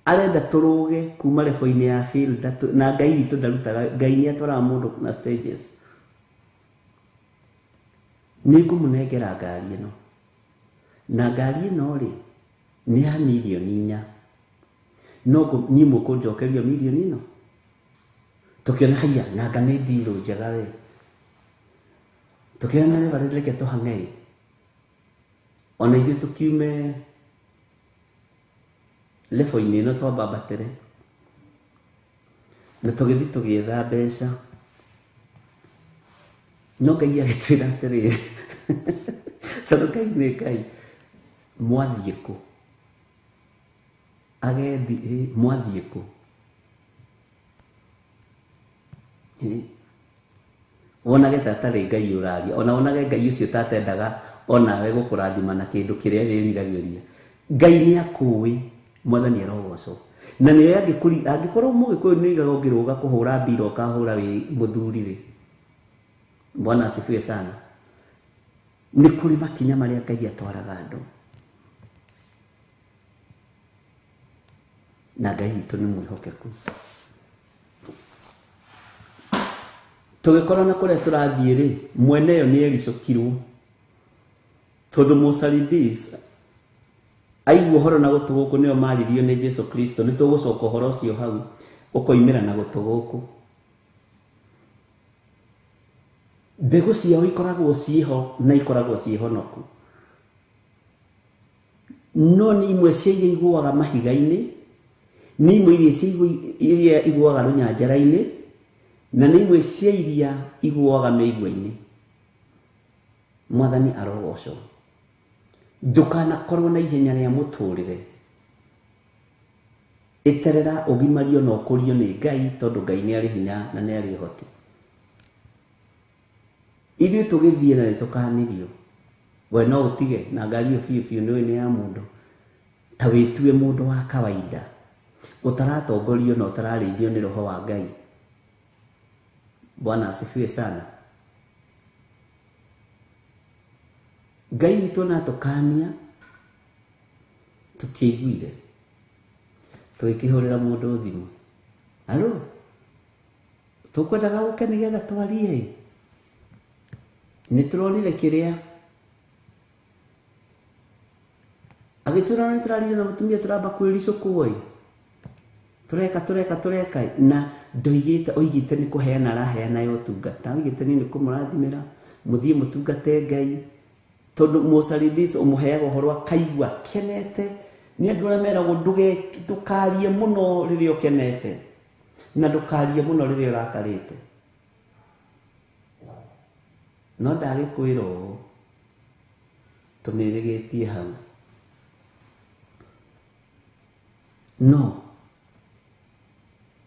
Arenda tũrũge kuma level-inĩ ya field na Ngai witũ ndarutaga, Ngai nĩ atwaraga mũndũ na stages. Nĩ ngũmũnengera ngari ĩno na ngari ĩno rĩ nĩ ya mirioni 4 no niĩ mũkũnjokeria mirioni ĩno. Tũkĩona haya nanga nĩ ndirũ njega we, tũkĩona nĩ barĩ reke tũhang'e ona ithuĩ tũkiume level-inĩ ĩno twambambatere na tũgĩthiĩ tũgĩetha mbeca. No Ngai agĩtwĩra atĩrĩrĩ tondũ Ngai nĩ Ngai, mwathiĩ kũ agendi mwathiĩ kũ wonage tatarĩ Ngai ũraria ona wonage Ngai ũcio tatendaga onawe gũkũrathima na kĩndũ kĩrĩa wĩriragĩria. Ngai nĩ akũĩ, Mwathani arogocwo. Na nĩwe angĩkorwo Mũgĩkũyũ nĩ oigaga ũngĩrũga kũhũra mbira ũkahũra wĩ mũthuri rĩ, Bwana asifiwe sana. Nĩ kũrĩ makinya marĩa Ngai atwaraga andũ na Ngai witũ nĩ mwĩhokeku. Tũgĩkorwo na kũrĩa tũrathiĩ rĩ mwene ĩyo nĩ ericũkirwo tondũ Mũsardis aigua ũhoro na gũtũ gũkũ nĩo maririo nĩ Jesu Kristo. Nĩ tũgũcoka ũhoro ũcio hau ũkoimĩra na gũtũ gũkũ. Mbegũ ciao ikoragwo ciĩho na ikoragwo ciĩhonoku, no nĩ imwe cia iria iguaga mahiga-inĩ, nĩ imwe iria iguaga rũnyanjara-inĩ na nĩ imwe cia iria iguaga mĩigua-inĩ. Mwathani arogocwo. Ndũkanakorwo na ihenya rĩa mũtũrĩre, eterera ũgimario na ũkũrio nĩ Ngai tondũ Ngai nĩ arĩ hinya na nĩ arĩ ũhoti. Ithuĩ tũgĩthiĩ na nĩtũkahanirio, we no ũtige na ngari ĩyo biũ biũ nĩ ya mũndũ, ta wĩtue mũndũ wa kawaida ũtaratongorio na ũtararĩithio nĩ Roho wa Ngai. Bwana asifiwe sana. Ngai witũ na tũkania tũtiaiguire tũgĩkĩhũrĩra mũndũ thimũ, alo tũkwendaga gũke nĩgetha twarie, nĩ tũronire kĩrĩa agĩtwĩra nĩ tũraririe na mũtumia tũramba kwĩricũkwo tũreka na oigĩte nĩ kũheana araheana ya ũtungata, oigĩte nĩ kũmũrathimĩra mũthiĩ mũtungate Ngai tondũ Mũsardis ũmũheaga ũhoro akaigua kenete. Nĩ andũ arĩa meragwo ndũkarie mũno rĩrĩa ũkenete na ndũkarie mũno rĩrĩa ũrakarĩte. No ndagĩkwĩra ũũ tũmĩrĩgĩtie hau, no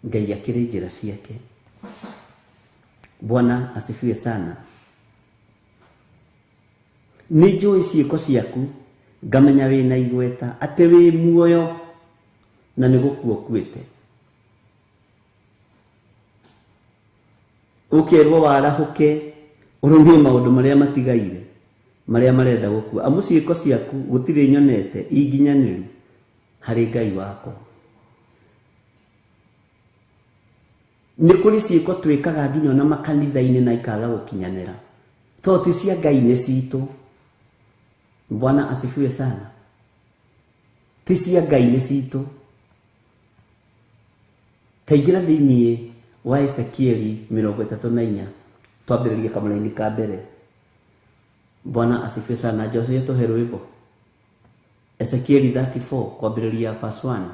Ngai akĩrĩ njĩra ciake. Bwana asifiwe sana. Nĩ njũĩ ciĩko ciaku, ngamenya wĩna igweta atĩ wĩ muoyo na nĩ gũkua ũkuĩte. Ũkerwo warahũke ũrũmie maũndũ marĩa matigaire marĩa marenda gũkua, amu ciĩko ciaku gũtirĩ nyonete inginyanĩru harĩ Ngai wakwa. Nĩ kũrĩ ciĩko twĩkaga nginya na makanitha-inĩ na ikaga gũkinyanĩra tondũ ti cia Ngai, nĩ citũ. Bwana asifiwe sana. Ti cia Ngai, nĩ citũ. Taingĩra thĩinĩ wa Ezekieli 34 twambĩrĩrie kamũra-inĩ ka mbere. Bwana asifiwe sana. Joshua tũhe rwĩmbo Ezekieli 34 kwambĩrĩria verse 1.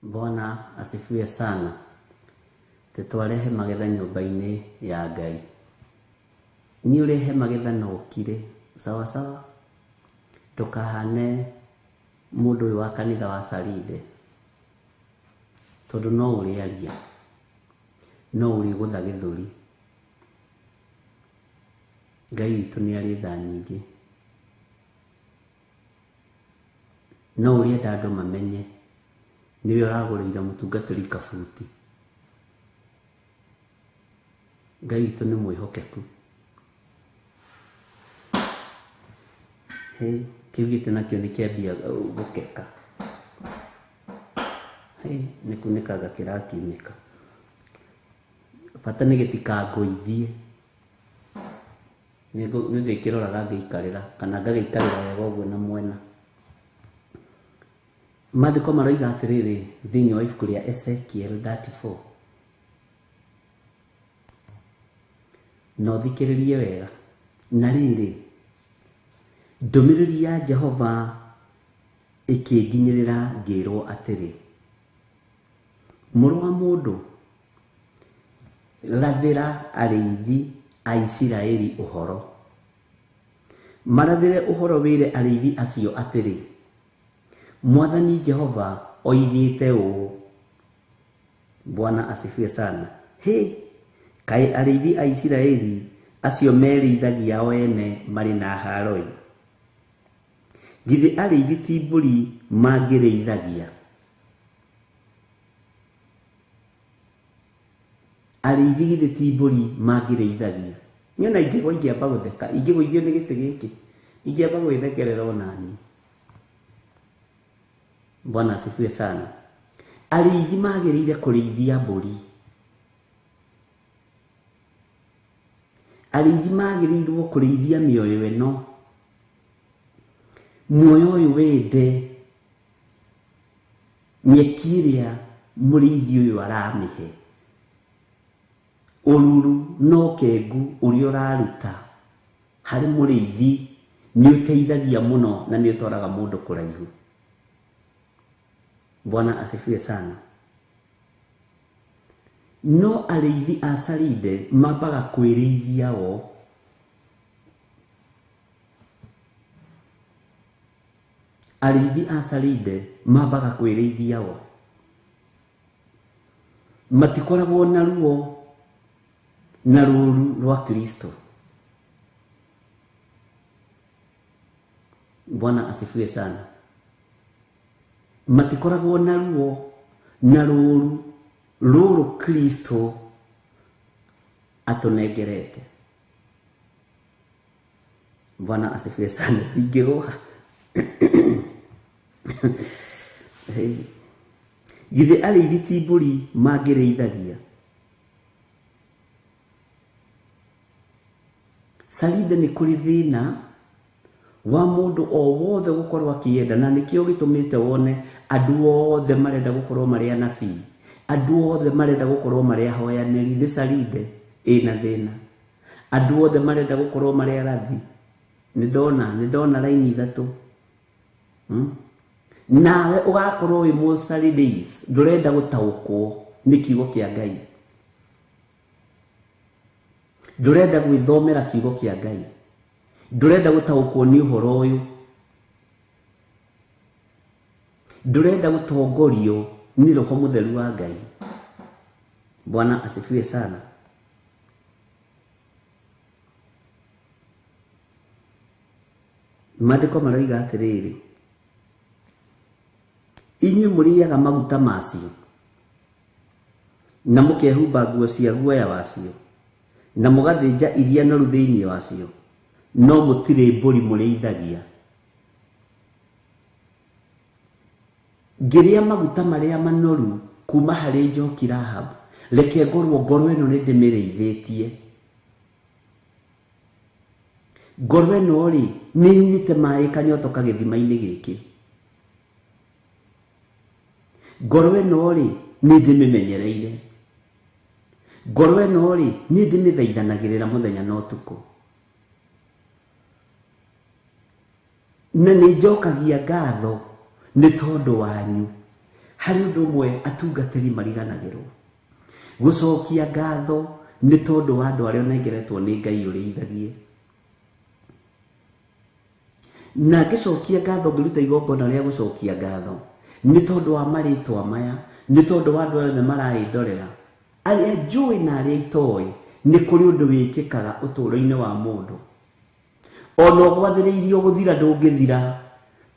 Bwana asifiwe sana. Tetwarehe magetha nyumba-inĩ ya Ngai. Ni urehe magetha na ukire sawa sawa. Tukahane mundu wa kanitha wa Saride. Tondu no uriaria. No uri gutha githuri. Ngai witu ni ari tha nyingi. No uri andu mamenye niwe uragurira mutungatiri kabuti. Ngai witu ni mwihokeku. Hey, kiugite nakio ni kiambia gukeka. Hey, nikunikaga kirakiunika. Bata ni gitikagoithie. Nego ndikirora ngiikarira kana ngageikarira wega uguo na mwena. Maandiko maroiga atiriri thiini wa ibuku ria Ezekiel 34. No thikiririe wega. Na riri ndumiriri ya Jehova ikinginyirira ngirwo atiri, muru wa mundu, rathira ariithi a Isiraeli uhoro. Marathire uhoro wire ariithi acio atiri, Mwathani Jehova oigite uu. Bwana asifiwe sana. Kai ariithi a Isiraeli acio merithagia o ene mari na haroi. Githi ariithi ti mburi mangirithagia. Ariithi githi ti mburi mangirithagia. Nyona ingigwa ingiamba gutheka, ingigwithio ni giti giki, ingiamba gwithekerera onani. Bwana asifiwe sana. Ariithi magirire kurithia mburi. Ariithi magirirwo kurithia mioyo eno. Muoyo uyu wende nyekiria murithi uyu aramihe. Ururu no kengu uri uraruta hari murithi ni uteithagia muno na ni utwaraga mundu kuraihu. Bwana asifiwe sana. No ariithi a Saride mabaga kwirithia o. Ariithi a Saride mabaga kwirithia o. Matikoragwo na ruo na ruru rwa Kristo. Bwana asifiwe sana. Matikoragwo na ruo na ruru Kristo atunegerete. Bwana asifiwe sana. Tigirwa. Githi ariithi ti mburi mangirithagia. Saride ni kuri thina wa mundu o wothe gukorwo akienda, na nikio gitumite wone andu othe marenda gukorwo mari anabii, andu othe marenda gukorwo mari ahoyaniri. Ni Saride ina thina. Andu othe marenda gukorwo mari arathi. Nidona laini ithatu. Nawe ugakorwo wi mu Sarides, ndurenda gutaukwo ni kiugo kia Ngai. Ndurenda gwithomera kiugo kia Ngai. Ndurenda gutaukwo ni uhoro uyu. Ndurenda gutongorio ni Roho Mutheru wa Ngai. Bwana asifiwe sana. Maandiko maroiga atiriri, inyu muriaga maguta macio na mukehumba nguo cia guoya wacio na mugathinja iria noru thiini wacio, no mutire mburi murithagia. Ngiria maguta maria manoru kuma hari njoki Rahabu, reke ngorwo eno ni ndimirithitie. Ngorwo eno ri ni nyite mai kanyotoka githima-ini giki. Ngorwo eno ri ni ndimimenyereire. Ngorwo eno ri ni ndimithaithanagirira muthenya na utuku. Na ni njokagia ngatho ni tondu wanyu hari undu umwe atungatĩri mariganagĩrwo. Gũcokia ngatho nĩ tondũ wa andũ arĩa onengeretwo nĩ Ngai ũrĩithagie. Na ngĩcokia ngatho ngĩruta igongona rĩa gũcokia ngatho nĩ tondũ wa marĩtwa maya, nĩ tondũ wa andũ othe marayĩndorera, arĩa njũĩ na arĩa itoĩ. Nĩ kũrĩ ũndũ wĩkĩkaga ũtũũro-inĩ wa mũndũ, ona ũgwathĩrĩirio gũthira ndũngĩthira,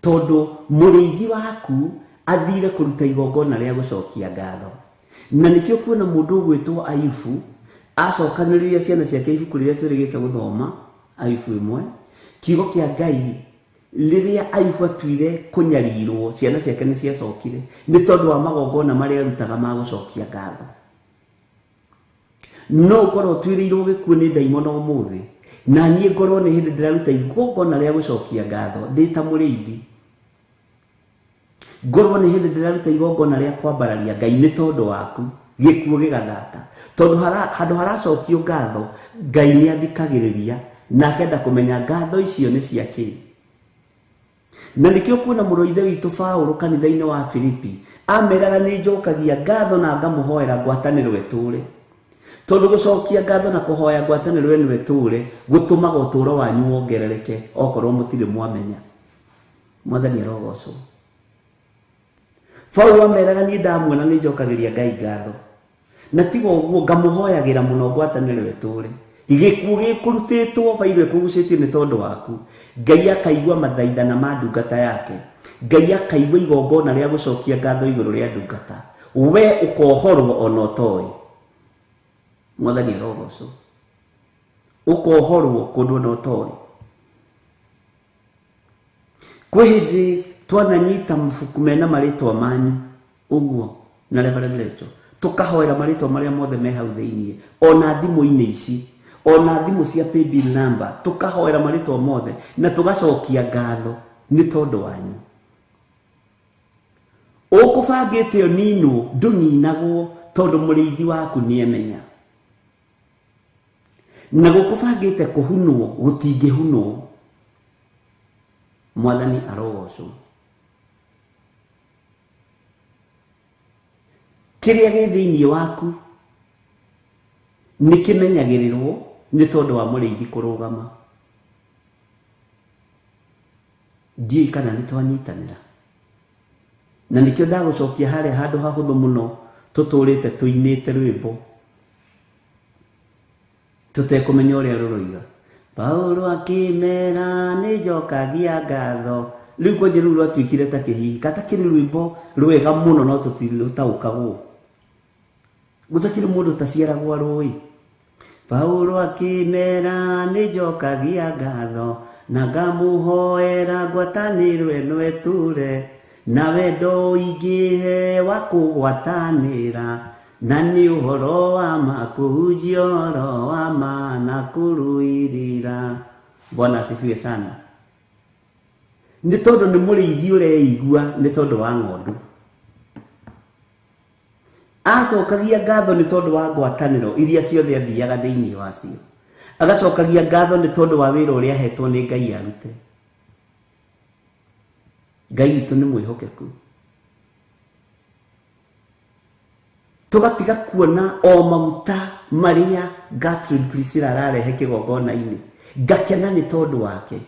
tondũ mũrĩithi waku athire kũruta igongona rĩa gũcokia ngatho. Na nĩkĩo kuona mũndũ ũgwĩtwo Ayubu acokanĩrĩria ciana ciake ibuku rĩrĩa twĩrĩgĩte gũthoma, Ayubu 1, kiugo kĩa Ngai rĩrĩa Ayubu atuire kũnyarirwo ciana ciake nĩ ciacokire nĩ tondũ wa magongona marĩa arutaga ma gũcokia ngatho. No ũkorwo tuĩrĩirwo gĩkuũ nĩ ndaimono ũmũthĩ, na niĩ ngorwo nĩ hĩndĩ ndĩraruta igongona rĩa gũcokia ngatho ndĩ ta mũrĩithi, ngorwo nĩ hĩndĩ ndĩraruta igongona rĩa kwambararia Ngai nĩ tondũ waku, gĩkuũ gĩgathata. Tondũ handũ haracokio ngatho, Ngai nĩ athikagĩrĩria na akenda kũmenya ngatho icio nĩ cia kĩ. Na nĩkĩo kuona mũrũ ithe witũ Paũlũ kanitha-inĩ wa Filipi ameraga nĩ njokagia ngatho na ngamũhoera ngwatanĩro ĩtũũre. Tondũ gũcokia ngatho na kũhoya ngwatanĩro ĩno ĩtũũre gũtũmaga ũtũũro wanyu wongerereke okorwo mũtirĩ mwamenya. Mwathani arogocwo. Paũlũ ameraga niĩ ndamuona nĩ njokagĩria Ngai ngatho, na tiga ũguo ngamũhoyagĩra mũno ngwatanĩro ĩtũũre. Gĩkuũ gĩkũrutĩtwo bairũ ĩkũgucĩtio nĩ tondũ waku. Ngai akaigua mathaithana ma ndungata yake, Ngai akaigua igongona rĩa gũcokia ngatho igũrũ rĩa ndungata, we ũkohorwo ona ũtoĩ. Mwathani arogocwo. Ũkohorwo kũndũ ona ũtoĩ. Kwĩ hĩndĩ twananyita mabuku mena marĩtwa manyu ũguo na Reverend Rachel, tũkahoera marĩtwa marĩa mothe me hau thĩinĩ, ona thimũ-inĩ ici, ona thimũ cia paybill number, tũkahoera marĩtwa mothe na tũgacokia ngatho nĩ tondũ wanyu. Ũkũbangĩte ũninwo ndũninagwo tondũ mũrĩithi waku nĩemenya, na gũkũbangĩte kũhunwo gũtingĩhunwo. Mwathani arogocwo. Kĩrĩa gĩ thĩinĩ waku nĩ kĩmenyagĩrĩrwo nĩ tondũ wa mũrĩithi kũrũgama. Ndiũĩ kana nĩ twanyitanĩra. Na nĩkĩo ndagũcokia harĩa handũ hahũthũ mũno tũtũrĩte tũinĩte rwĩmbo tũtekũmenya ũrĩa rũroiga. Paũlũ akĩmera nĩ njokagia ngatho. Rĩu kwanja rũu rwatuĩkire ta kĩhihi, katakĩrĩ rwĩmbo rwega mũno no tũtirũtaũkagwo. Gũtakĩrĩ mũndũ taciaragwo rũĩ. Paũlũ akĩmera nĩ njokagia ngatho na ngamũhoera ngwatanĩro ĩno ĩtũũre, na wendo ingĩhe wa kũgwatanĩra, na nĩ ũhoro wa ma kũhunjia ũhoro wa ma na kũruĩrĩra. Bwana asifiwe sana. Nĩ tondũ nĩ mũrĩithi ũreigua nĩ tondũ wa ng'ondu. Acokagia ngatho nĩ tondũ wa ngwatanĩro iria ciothe athiaga thĩinĩ wacio. Agacokagia ngatho nĩ tondũ wa wĩra ũrĩa ahetwo nĩ Ngai arute. Ngai witũ nĩ mwĩhokeku. Tũgatiga kuona o maguta marĩa Gertrude Priscilla ararehe kĩgongona-inĩ, ngakena nĩ tondũ wake,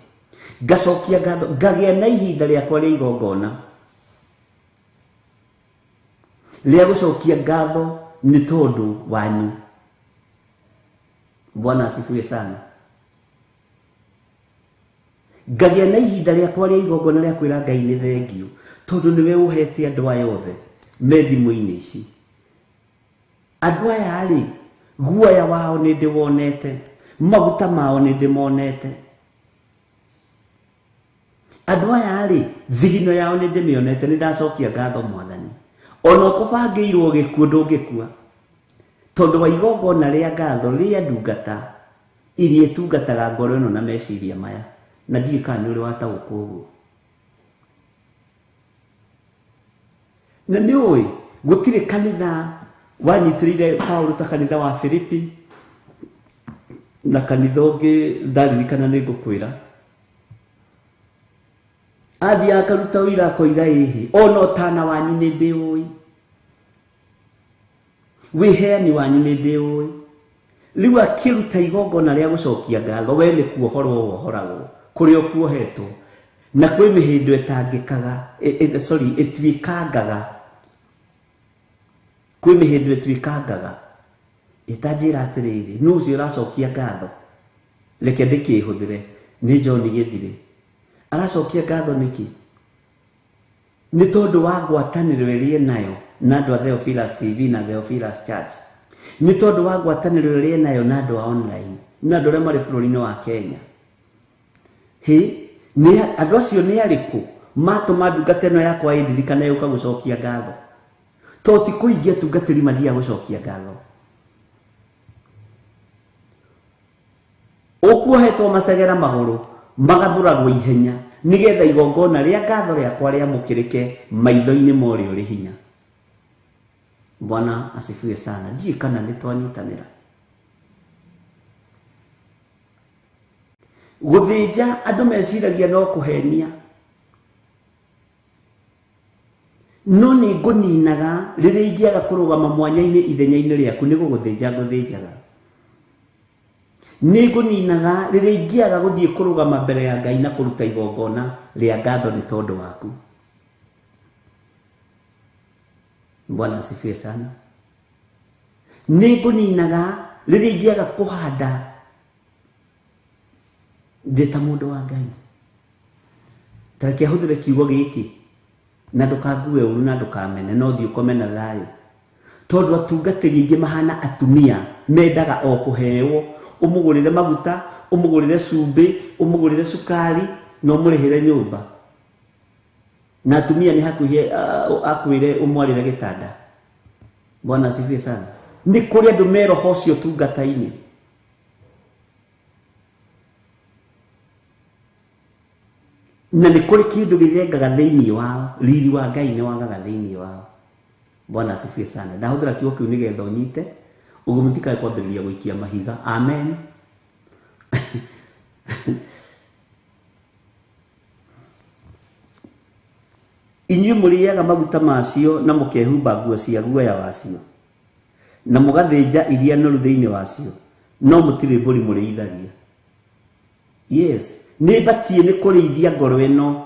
ngacokia ngatho, ngagĩa na ihinda rĩakwa rĩa igongona rĩa gũcokia ngatho nĩ tondũ wanyu. Bwana asifiwe sana. Ngagĩa na ihinda rĩakwa rĩa igongona rĩa kwĩra Ngai nĩ thengio, tondũ nĩwe ũhete andũ aya othe me thimũ-inĩ ici. Andũ aya rĩ, guoya wao nĩ ndĩwonete, maguta mao nĩ ndĩmonete. Andũ aya rĩ, thigino yao nĩ ndĩmĩonete, nĩ ndacokia ngatho Mwathani. Ona ũkũbangĩirwo gĩkuũ ndũngĩkua, tondũ wa igongona rĩa ngatho rĩa ndungata iria ĩtungataga ngoro ĩno na meciria maya. Na ndiũĩ kana nĩ ũrĩ wataũkwo ũguo. Na nĩ ũĩ gũtirĩ kanitha wanyitĩrĩire Paũlũ ta kanitha wa Filipi, na kanitha ũngĩ ndaririkana nĩ ngũkwĩra. athi akaruta wira koiga ihi ona utana wanyu ni ndiui wiheani wanyu ni ndiui riu akiruta igongona ria gucokia ngatho we ni kuohorwo wohoragwo kuri o kuohetwo na kwi mihindo etangikaga etwikangaga kwi mihindo etwikangaga itajira atiriri nu ucio uracokia ngatho reke ndikihuthire ni John Githire aracokia ngatho niki ni tondu wa ngwataniro iria nayo na andu a Theophilus TV na Theophilus Church ni tondu wa ngwataniro iria nayo na andu a online na andu aria mari bururi-ini wa Kenya ni andu acio ni ariku matuma ndungata ino yakwa idirikana yuka gucokia ngatho to ti kuingia tungatiri mathia gucokia ngatho okuohetwo macegera maguru magathuragwo ihenya nigetha igongona ria ngatho riakwa ria mukirike maitho-ini mori uri hinya. Bwana asifiwe sana. Ndiye kana nitwanyitanira guthinja andu meciragia no kuhenia no ni nguninaga riria ingiaga kurugama mwanya-ini ithenya-ini riaku ni guguthinja nguthinjaga ni nguninaga riria ingiaga guthie kurugama mbere ya Ngai na kuruta igongona ria ngatho ni tondu waku. Bwana asifiwe sana. Ni nguninaga riria ingiaga kuhanda ndeta mundu wa Ngai. Tareke huthire kiugo giki na ndukangue uru na ndukamene no thio komena thayo tondu atungatiri ingi mahana atumia mendaga o kuhewo umugurire maguta umugurire cumbi umugurire sukari no murihire nyumba na atumia ni hakuhie akwire umwarire gitanda. Bwana asifiwe sana. Ni kuri andu meroho ucio tungata-ini na ni kuri kindu githengaga thiini wao riri wa Ngai ni wagaga thiini wao. Bwana asifiwe sana. Ndahuthira kiugo kiu nigetha unyite uguo mutikae kwambiriria guikia mahiga. Amen. Inyuĩ mũrĩaga maguta macio na mũkehumba nguo cia guoya wacio na mũgathĩnja iria noru thĩinĩ wacio no mũtirĩ mbũri mũrĩithagia. Yes, nĩ batie nĩ kũrĩithia ngoro ĩno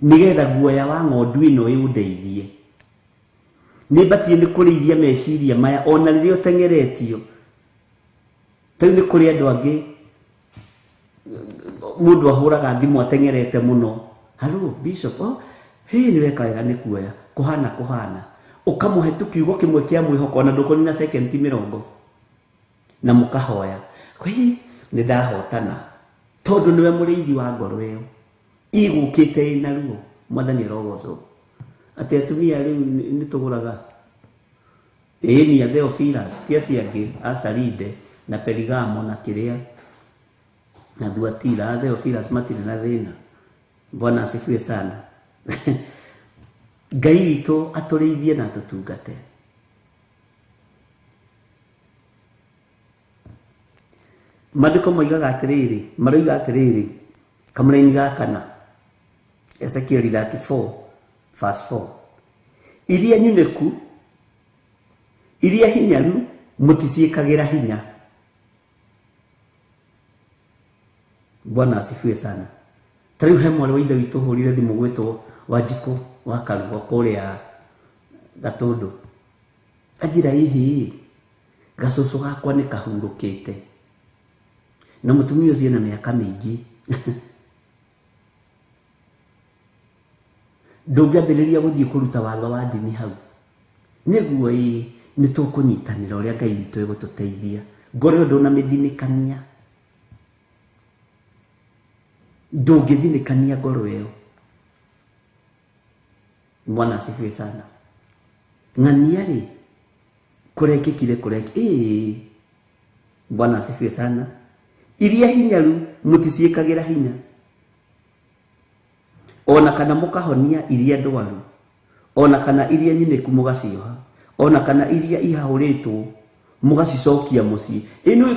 nigetha guoya wa ng'ondu ĩno ĩũndeithie. Nĩ batie nĩ kũrĩithia meciria maya ona rĩrĩa ũteng'eretio. Tau nĩ kũrĩ andũ angĩ mũndũ ahũraga thimũ ateng'erete mũno. Hello Bishop, hii ni weka wega ni kuoya kuhana ukamuhe tu kiugo kimwe kia mwihoko na ndukoni na second 20 na mukahoya kwi ni ndahotana tondu niwe muriithi wa ngoro iyo igukite ina ruo mwathani rogoco ati atumia riu ni tuguraga ni ya Theophilus tia ciangi Asalide na Perigamo na kiria na Thuatira. Theophilus matire na thina. Bwana asifiwe sana. Ngai witũ atũrĩithie na atũtungate. Maandĩko moigaga atĩrĩrĩ, maroiga atĩrĩrĩ kamũra-inĩ gaka na Ezekiel 34 verse 4, iria nyunĩku iria hinyaru mũticiĩkagĩra hinya. Bwana asifiwe sana. Tariu he mwana wa ithe witũ hũrire thimũ gwĩtwo Wanjikũ wa Karugo kũrĩa Gatũndũ. Anjĩra hihi gacucu gakwa nĩ kahurũkĩte na mũtumia ũcio ena mĩaka mĩingĩ. Ndũngĩambĩrĩria gũthiĩ kũruta watho wa ndini hau. Nĩguo nĩ tũkũnyitanĩra ũrĩa Ngai witũ egũtũteithia. Ngoro ĩyo ndũnamĩthinĩkania. Ndũngĩthinĩkania ngoro ĩyo. Bwana asifiwe sana. Ng'ania rĩ kũrekĩkire kũreki. Bwana asifiwe sana. Iria hinyaru mũticiĩkagĩra hinya ona kana mũkahonia iria ndwaru ona kana iria nyinĩku mũgacioha ona kana iria ihahũrĩtwo mũgacicokia mũciĩ. Nĩ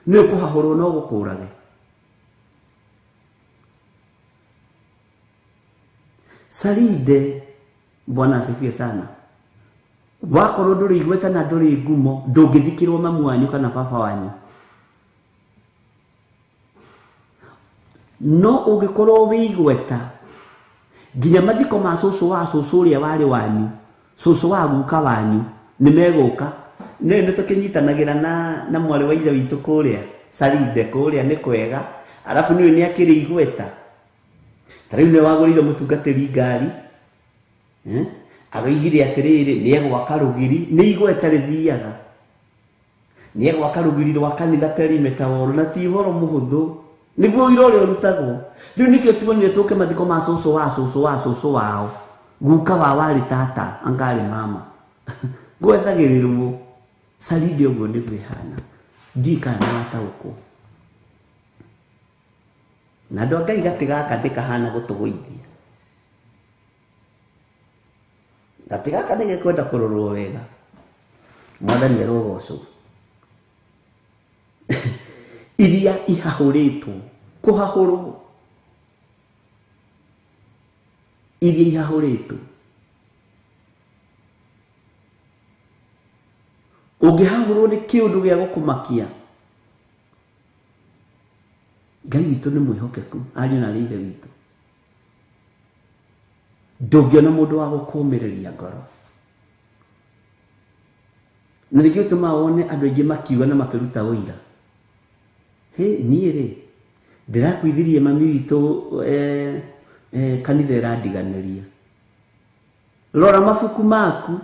ĩkũhahũrwo no gũkũrage. Saride, Bwana asifiwe sana. Wakorwo nduri igweta na nduri ngumo, ndungithikirwo mamu wanyu kana baba wanyu. No ungikorwo wigweta, nginya mathiko ma cucu wa cucu uria wari wanyu, cucu wa guka wanyu nimeguka. Nĩ tũkĩnyitanagira na mwari wa ithe witũ kũrĩa Saride kũrĩa nĩ kwega, arafu nĩ akĩrĩ igweta. Tarĩu nĩ wagũrire mũtungatĩri ngari, aroigire atĩrĩrĩ nĩ egwaka rũgiri, nĩ igweta rĩthiaga. Nĩ egwaka rũgiri rwa kanitha perimeter wall, na ti ũhoro mũhũthũ, nĩguo wĩra ũrĩa ũrutagwo. Rĩu nĩkĩo tuonire tũke mathiko ma cucu wa cucu wa cucu wao, guka wa warĩ tata angarĩ mama. Gwethagĩrĩrwo. Saride ũguo nĩguo ĩhana. Ndikana wataũkwo. Na andũ a Ngai gatĩ gaka ndĩkahana gũtũgũithia. Gatĩ gaka nĩ gekwenda kũrorwo wega. Mwathani arogocwo. Iria ihahũrĩtwo. Kũhahũrwo. Iria ihahũrĩtwo. Ũngĩhahũrwo nĩ kĩũndũ gĩa gũkũmakia. Ngai witũ nĩ mwĩhokeku, ariũ na ithe witũ. Ndũngĩona mũndũ wa gũkũũmĩrĩria ngoro. Na nĩkĩo gĩtũmaga wone andũ aingĩ makiuga na makĩruta ũira. Niĩ rĩ, ndĩrakuithirie mami witũ kanitha ĩrandiganĩria. Rora mabuku maku.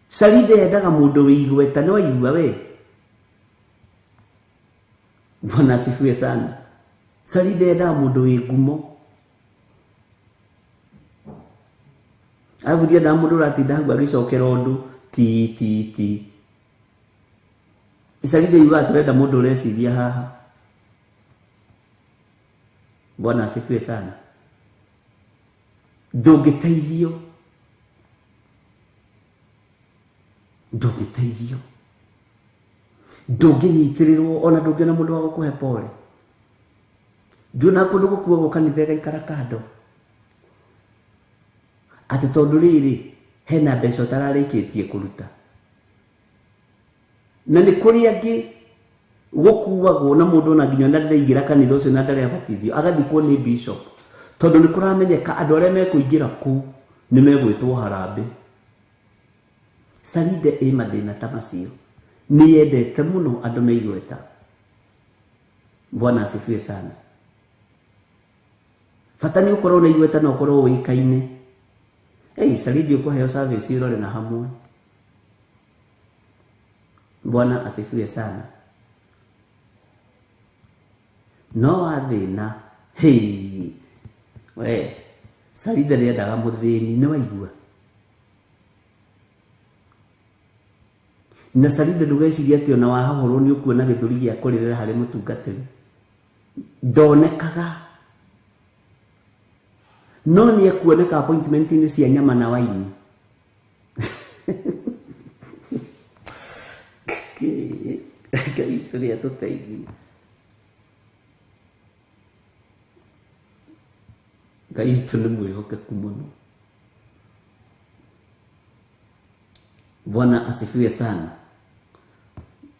Saride endaga mũndũ wĩ igweta, nĩ waigua we? Bwana asifiwe sana. Saride endaga mũndũ wĩ ngumo. Arabu ndiendaga mũndũ ũratinda hau agĩcokera ũndũ ti. Saride yugaga tũrenda mũndũ ũreciria haha. Bwana asifiwe sana. Ndũngĩteithio. Ndũngĩteithio. Ndũngĩnyitĩrĩrwo, ona ndũngĩona mũndũ wa gũkũhe pole. Ndũna kũndũ gũkuagwo kanitha ĩgaikara kando. Atĩ tondũ rĩrĩ hena mbeca ũtararĩkĩtie kũruta. Na nĩ kũrĩ angĩ gũkuagwo na mũndũ ona nginya ndarĩingĩra kanitha ũcio na ndarĩ abatithio, agathikwo nĩ bishop. Tondũ nĩ kũramenyeka andũ arĩa mekũingĩra kũu nĩ megwĩtwo harambĩ. Saride ĩ mathĩna ta macio. Nĩ yendete mũno andũ meigweta. Bwana asifiwe sana. Bata nĩ ũkorwo na igweta na ũkorwo ũĩkaine. Saride ũkũheo service irore na hamwe. Bwana asifiwe sana. No athĩna. We, Saride rĩendaga mũthĩni, nĩ waigua? Na Saride ndũgeciria atĩ ona wahahũrwo nĩ ũkuona gĩthũri gĩa kũrĩrĩra harĩ mũtungatĩri. Ndonekaga. No nĩ ekuoneka appointment-inĩ cia nyama na waini. Ngai tũrĩa tũteithie. Ngai witũ nĩ mwĩhokeku mũno. Bwana asifiwe sana.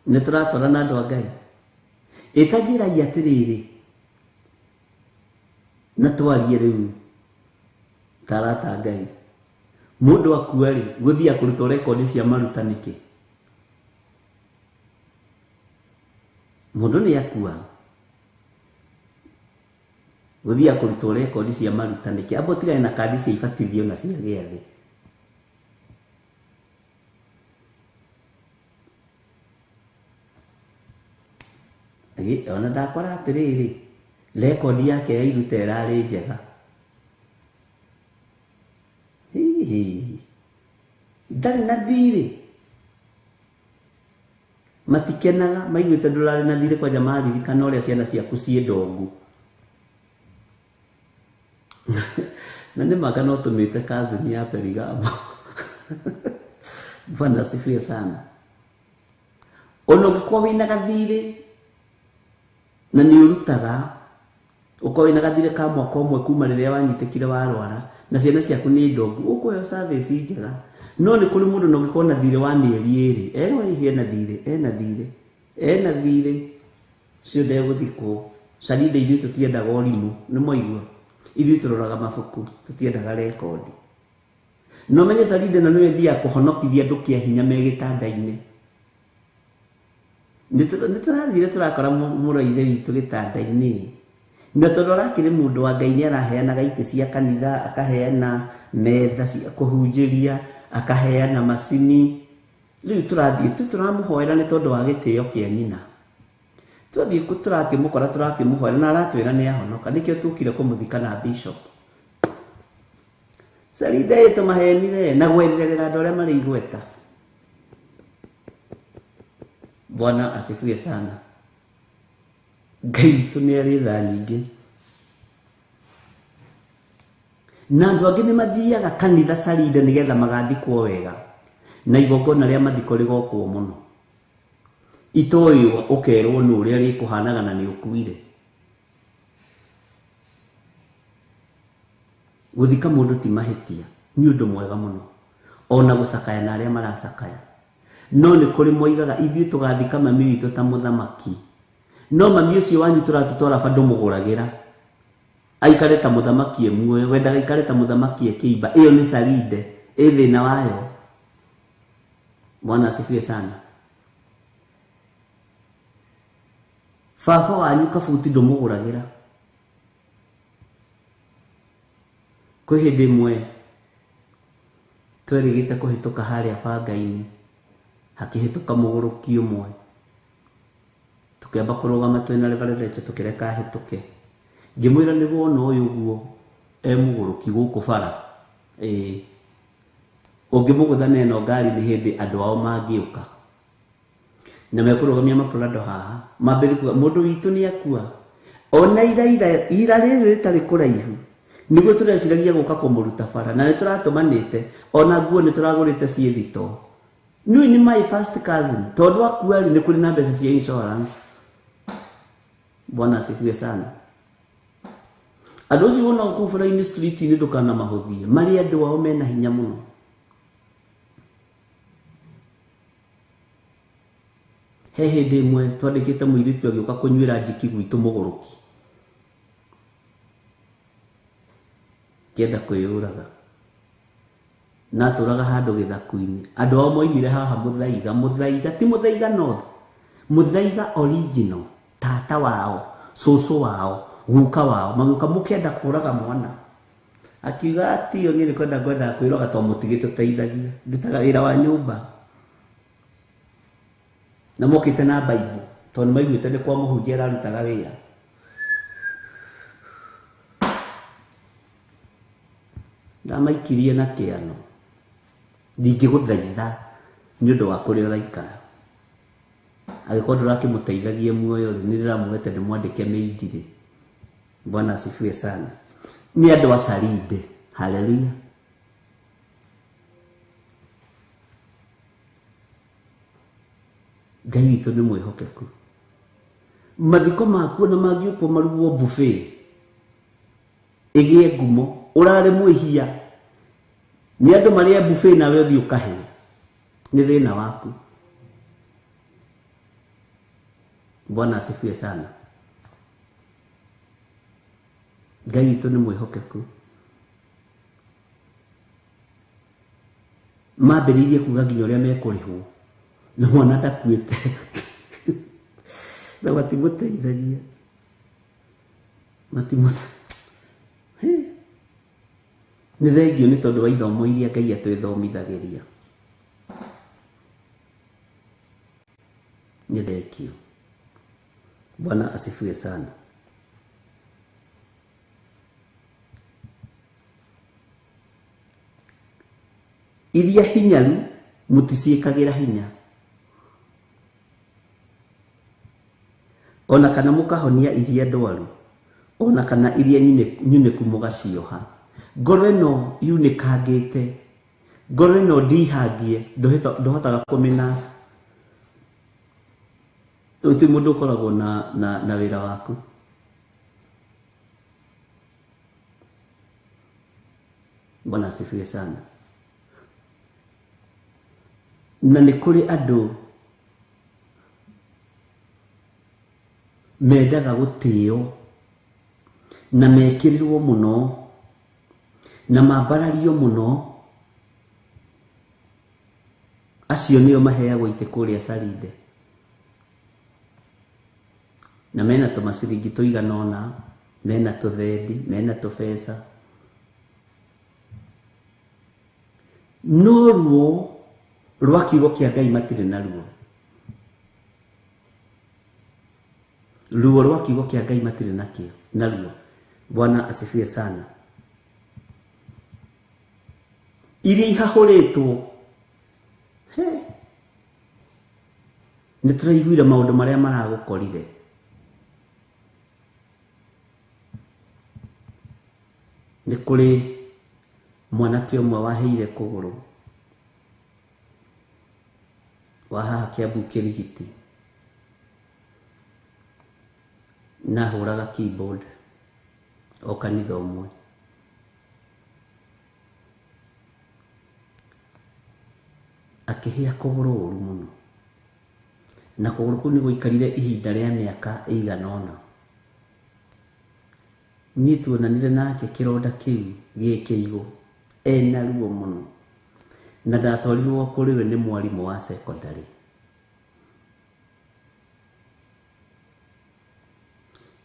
Nĩ tũratwarana andũ a Ngai. Ĩtanjĩragia atĩrĩrĩ, na twarie rĩu tarata Ngai. Mũndũ akua rĩ, gũthiĩ kũruta rekondi cia maruta nĩkĩ? Mũndũ nĩ akua. Gũthiĩ kũruta rekondi cia maruta nĩkĩ? Amba ũtigane na kandi cia ibatithio na cia gĩathĩ. Ona ndakora atĩrĩrĩ, rekondi yake ya iruta ĩrarĩ njega. Ndarĩ na thirĩ. Matikenaga, maiguĩte ndũrarĩ na thirĩ kwanja maririkana ũrĩa ciana ciaku ciĩ ndongu. Na nĩ maka no tũmĩte cousin ya Perigamo. Bwana asifiwe sana. Ona ũngĩkorwo wĩna gathirĩ na nĩ ũrutaga, ũkorwo wĩna gathirĩ ka mwaka ũmwe kuma rĩrĩa wanyitĩkire warwara, na ciana ciaku nĩ ndongu ũkũheo service njega. No nĩ kũrĩ mũndũ na ũngĩkorwo na thirĩ wa mĩeri 2 erwo hihi ena thirĩ cio ndegũthikwo. Sarinde ithuĩ tũtiendaga ũrimũ, nĩ mwaigua, ithuĩ tũroraga mabuku, tũtiendaga rekondi. No menye Sarinde na nĩwe thiaga kũhonokithia andũ kĩa hinya me gĩtanda-inĩ. Nĩtũrathire tũrakora mũrũ wa ithe witũ gĩtanda-inĩ, na tondũ arakĩrĩ mũndũ wa Ngai nĩ araheanaga itĩ cia kanitha, akaheana metha cia kũhunjĩria, akaheana macini. Rĩu tũrathiĩ tũramũhoera nĩ tondũ wa gĩtĩo kĩa nyina. Twathiĩ tũrakĩmũkora tũrakĩmũhoera na aratwĩra nĩ ahonoka, nĩkĩo tũkire kũmũthika na bishop. Sarinde tũmahenire na gwererera andũ arĩa marĩ igweta. Bwana asifiwe sana. Ngai witũ nĩ arĩ tha nyingĩ. Na andũ angĩ nĩ mathiaga kanitha Sarinde nĩgetha magathikwo wega, na igongona rĩa mathiko rĩgokwo mũno. Itoĩ ũkerwo nĩ ũrĩa rĩkũhanaga na nĩ ũkuire. Gũthika mũndũ ti mahĩtia, nĩ ũndũ mwega mũno, ona gũcakaya na arĩa maracakaya. No nĩ kũrĩ moigaga ithuĩ tũgathika mami witũ ta mũthamaki. No mami ũcio wanyu tũratũtwara bado mũgũragĩra aikare ta mũthamaki muoyo, wendaga aikare ta mũthamaki kĩimba. Ĩyo nĩ Sarinde, ĩ thĩna wayo. Bwana asifiwe sana. Baba wanyu kabuti ndũmũgũragĩra. Kwĩ hĩndĩ ĩmwe twerĩgĩte kũhĩtũka harĩa banga-inĩ, hakĩhĩtũka mũgũrũki ũmwe, tũkĩamba kũrũgama twĩna reverend tũkĩreka ahĩtũke. Ngĩmwĩra nĩ wona ũyũ ũguo mũgũrũki gũkũ bara, ũngĩmũgũtha na ĩno ngari nĩ hĩndĩ andũ ao mangĩũka na mekũrũgamia maprado haha, mambĩrĩrie kuuga mũndũ witũ nĩ akua. Ona ira rĩrĩ rĩtarĩ kũraihu nĩguo tũreciragia gũka kũmũruta bara, na nĩ tũratũmanĩte, ona nguo nĩ tũragũrĩte ciĩ thito. Nĩũĩ nĩ my first cousin, tondũ akua nĩ kũrĩ na mbeca cia insurance. Bwana asifiwe sana. Andũ ũcio wona kũu bara-inĩ street-inĩ ndũkanamahũthie, marĩ andũ ao mena hinya mũno. He hĩndĩ ĩmwe twandĩkĩte mũirĩtu agĩũka kũnyuĩra njiki gwitũ mũgũrũki, kĩenda kwĩyũraga, na atũraga handũ gĩthaku-inĩ. Andũ ao moimire haha Mũthaiga, ti Mũthaiga North, Mũthaiga original, tata wao, cũcũ wao, guka wao, magĩũka mũkĩenda kũraga mwana. Akiuga ati niĩ nĩ kwenda kwĩroga tondũ mũtigĩte tũteithagia, ndutaga wĩra wa nyũmba. Na mokĩte na Bible, tondũ maiguĩte nĩ kwa mũhunjia ararutaga wĩra. Ndamaikirie na kĩano, ndingĩgũthaitha nĩ ũndũ wa kũrĩa ũraikara. Agĩkorwo ndũrakĩmũteithagia muoyo rĩ, nĩ ndĩramwĩte ndĩmwandĩke mĩithirĩ. Bwana asifiwe sana. Nĩ andũ a Sarinde. Haleluya. Ngai witũ nĩ mwĩhokeku. Mathiko maku na mangĩũkwo marugwo buffet, ĩgĩe ngumo, ũrare mwĩhia, nĩ andũ marĩa buffet nawe ũthiĩ ũkahe, nĩ thĩna waku. Bwana asifiwe sana. Ngai witũ nĩ mwĩhokeku. Mambĩrĩirie kuga nginya ũrĩa mekũrĩhwo, na mwana ndakuĩte na matimũteithagia, nĩ thengio nĩ tondũ wa ithomo iria Ngai atwĩthomithagĩria. Nĩ thengio. Bwana asifiwe sana. Iria hinyaru mũticiĩkagĩra hinya, ona kana mũkahonia iria ndwaru, ona kana iria nyunĩku mũgacioha. Ngoro ĩno yunĩkangĩte, ngoro ĩno ndihangie, ndũhotaga kũmĩnaca. Ũti mũndũ ũkoragwo na wĩra waku. Bwana asifiwe sana. Na nĩ kũrĩ andũ mendaga gũtĩo na mekĩrĩrwo mũno na mambarario mũno, acio nĩo maheagwo itĩ kũrĩa Sarinde, na mena tũmaciringi tũigana ũna, mena tũthendi, mena tũbeca. No ruo rwa kiugo kĩa Ngai matirĩ naruo. Ruo rwa kiugo kĩa Ngai matirĩ nakĩo naruo. Bwana asifiwe sana. Iria ihahũrĩtwo, nĩ tũraiguire maũndũ marĩa maragũkorire. Nĩ kũrĩ mwanake ũmwe waheire kũgũrũ wa haha Kiambu Kĩrigiti, na hũraga keyboard o kanitha ũmwe. Akĩhĩa kũgũrũ ũru mũno, na kũgũrũ kũu nĩ gũikarire ihinda rĩa mĩaka ĩigana ũna. Niĩ tuonanire nake kĩronda kĩu gĩkĩigũ, ena ruo mũno, na ndatwarirwo kũrĩ we nĩ mwarimũ wa secondary.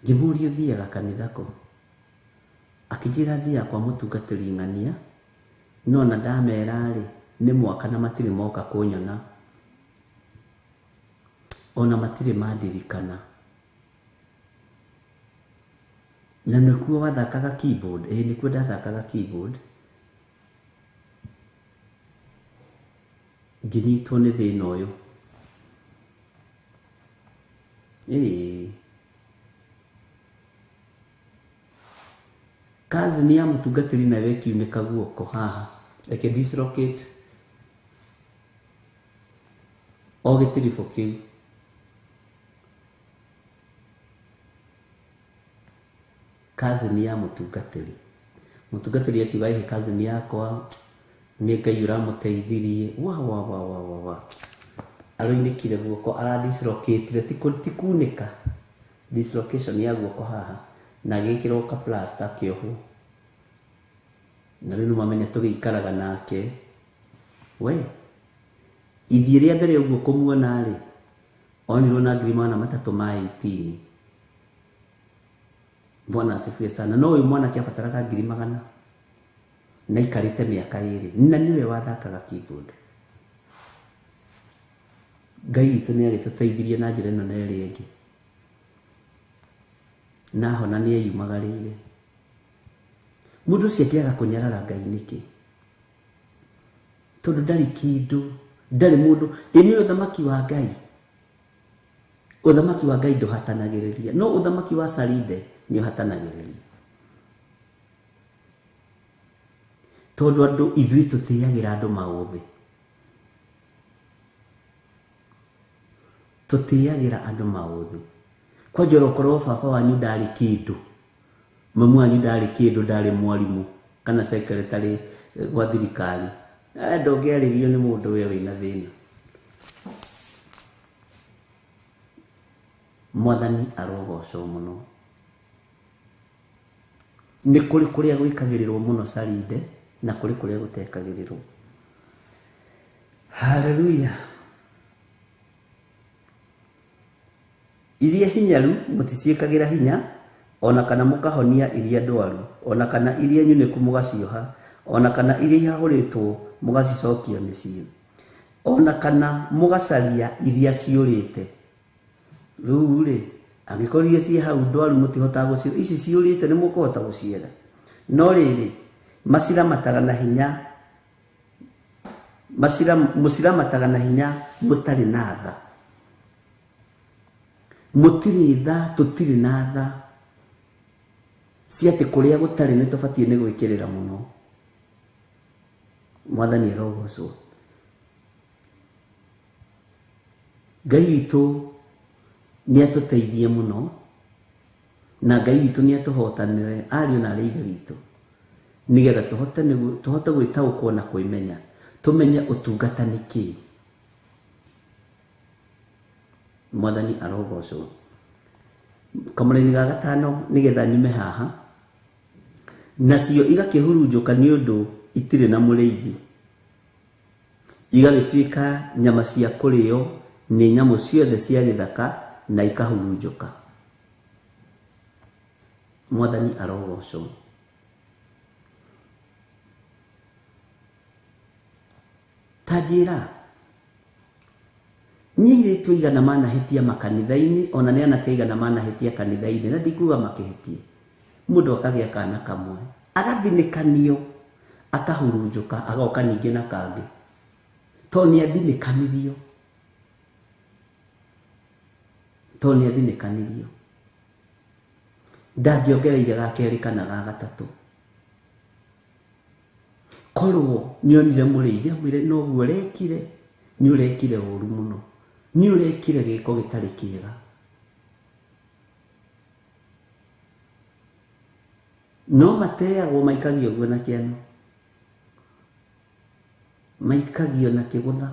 Ngĩmũũria ũthiaga kanitha kũ? Akĩnjĩra thiaga kwa mũtungatĩri ng'ania, no na ndamera rĩ nĩ mwaka na matirĩ moka kũnyona, ona matirĩ mandirikana. Na nĩkuo wathakaga keyboard? Ĩĩ nĩkuo ndathakaga keyboard. Ngĩnyitwo nĩ thĩna ũyũ. Kazi ni ya mũtungatĩri na wekiunĩka guoko haha, eke dislocate o gĩtiribũ kĩu. Kazi ni ya mũtungatĩri. Mũtungatĩri akiuga ĩĩ kazi ni yakwa, nĩ Ngai ũramũteithirie. Wa aroinĩkire guoko, aradislocate ti kunĩka, dislocation ya guoko haha, na gĩkĩrwo ka plaster kĩoho. Na rĩu mamenya tũgĩikaraga nake, we ithiĩ rĩa mbere ũguo kũmuona rĩ, onirwo na ngiri magana matatũ ma 18. Bwana asifiwe sana. No uyu mwanake abataraga ngiri magana, na ikarĩte mĩaka 2, na niwe wathakaga keyboard. Ngai witũ nĩ agĩtũteithirie na njĩra ĩno na ĩrĩa ĩngĩ, na hona nĩ eyumagarĩire. Mũndũ ũcio atiaga kũnyarara Ngai nĩkĩ? Tondũ ndarĩ kĩndũ, ndarĩ mũndũ. Nĩ ũthamaki wa Ngai. Ũthamaki wa Ngai ndũhatanagĩrĩria, no ũthamaki wa Sarinde nĩ ũhatanagĩrĩria. Tondũ andũ ithuĩ tũtĩagĩra andũ maũthĩ, tũtĩagĩra andũ maũthĩ. Kwa njora ũkorwo baba wanyu ndarĩ kĩndũ, mamu wanyu ndarĩ kĩndũ, ndarĩ mwarimũ kana secretary gwa thirikari, ndũngĩarĩrio nĩ mũndũ we wĩna thĩna. Mwathani arogocwo mũno. Nĩ kũrĩ kũrĩa gwĩkagĩrĩrwo mũno Sarinde, na kũrĩ kũrĩa gũtekagĩrĩrwo. Haleluya. Iria hinyaru mũticiĩkagĩra hinya, ona kana mũkahonia iria ndwaru, ona kana iria nyunĩku mũgacioha, ona kana iria ihahũrĩtwo mũgacicokia mĩciĩ, ona kana mũgacaria iria ciũrĩte. Rĩu rĩ, angĩkorwo iria ciĩ hau ndwaru mũtihotaga gũciona, ici ciũrĩte nĩ mũkũhota gũcietha. No rĩrĩ, maciramataga na hinya, mũciramataga na hinya mũtarĩ na tha. Mũtirĩ tha, tũtirĩ na tha cia atĩ kũrĩa gũtarĩ nĩ tũbatiĩ nĩ gwĩkĩrĩra mũno. Mwathani arogocwo. Ngai witũ nĩ atũteithie mũno, na Ngai witũ nĩ atũhotanĩre, ariũ na arĩ ithe witũ. nigetha tuhote gwitaũkwo na kwĩmenya, tumenye ũtungata nĩ kĩĩ. Mwathani arogocwo. Kamũra-inĩ ga gatano nigetha nyume haha, nacio igakĩhurunjũka nĩ ũndũ itirĩ na mũrĩithi, igagĩtuĩka nyama cia kũrĩo nĩ nyamũ ciothe cia gĩthaka na ikahurunjũka. Mwathani arogocwo. Ta njĩra, niĩ airĩtu aigana manahĩtia makanitha-inĩ, ona nĩ anake aigana manahĩtia kanitha-inĩ, na ndikuga makĩhĩtie. Mũndũ akagĩa kana kamwe, agathinĩkanio, akahurunjũka, agoka ningĩ na kangĩ, to nĩ athinĩkanirio. Ndangĩongereire ga kerĩ kana ga gatatũ. Korwo nĩonire mũrĩithi amwĩre noguo ũrekire, nĩ ũrekire ũru mũno, nĩ ũrekire gĩko gĩtarĩ kĩega. No mateagwo maikagio guo na kĩano, maikagio na kĩgũtha.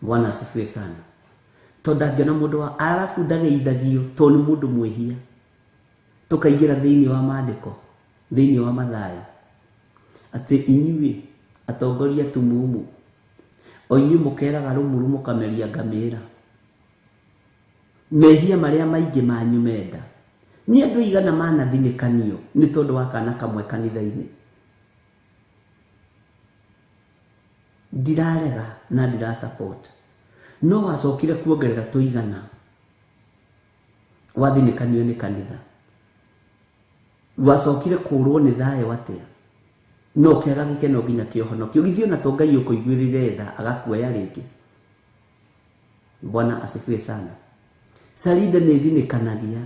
Bwana asifiwe sana. Tondũ angĩona mũndũ wa arabu ndageithagio tondũ nĩ mũndũ mwĩhia, tũkaingĩra thĩinĩ wa maandĩko, thĩinĩ wa Mathayo, atĩ inyuĩ atongoria tumumu, o inyuĩ mũkeraga rũmuru mũkameria ngamĩra, mehia marĩa maingĩ manyu menda. Nĩ andũ igana manathinĩkanio nĩ tondũ wa kana kamwe kanitha-inĩ. Ndirarega na ndira support, no wacokire kuongerera tũigana wathinĩkanio nĩ kanitha, wacokire kũrwo nĩ thayũ atĩa, no kĩaga gĩkeno nginya kĩohonokio. Githĩ ona to Ngai ũkũiguĩrĩre tha agakuoya rĩngĩ. Bwana asifiwe sana. Sarida nĩ ithinĩkanagia,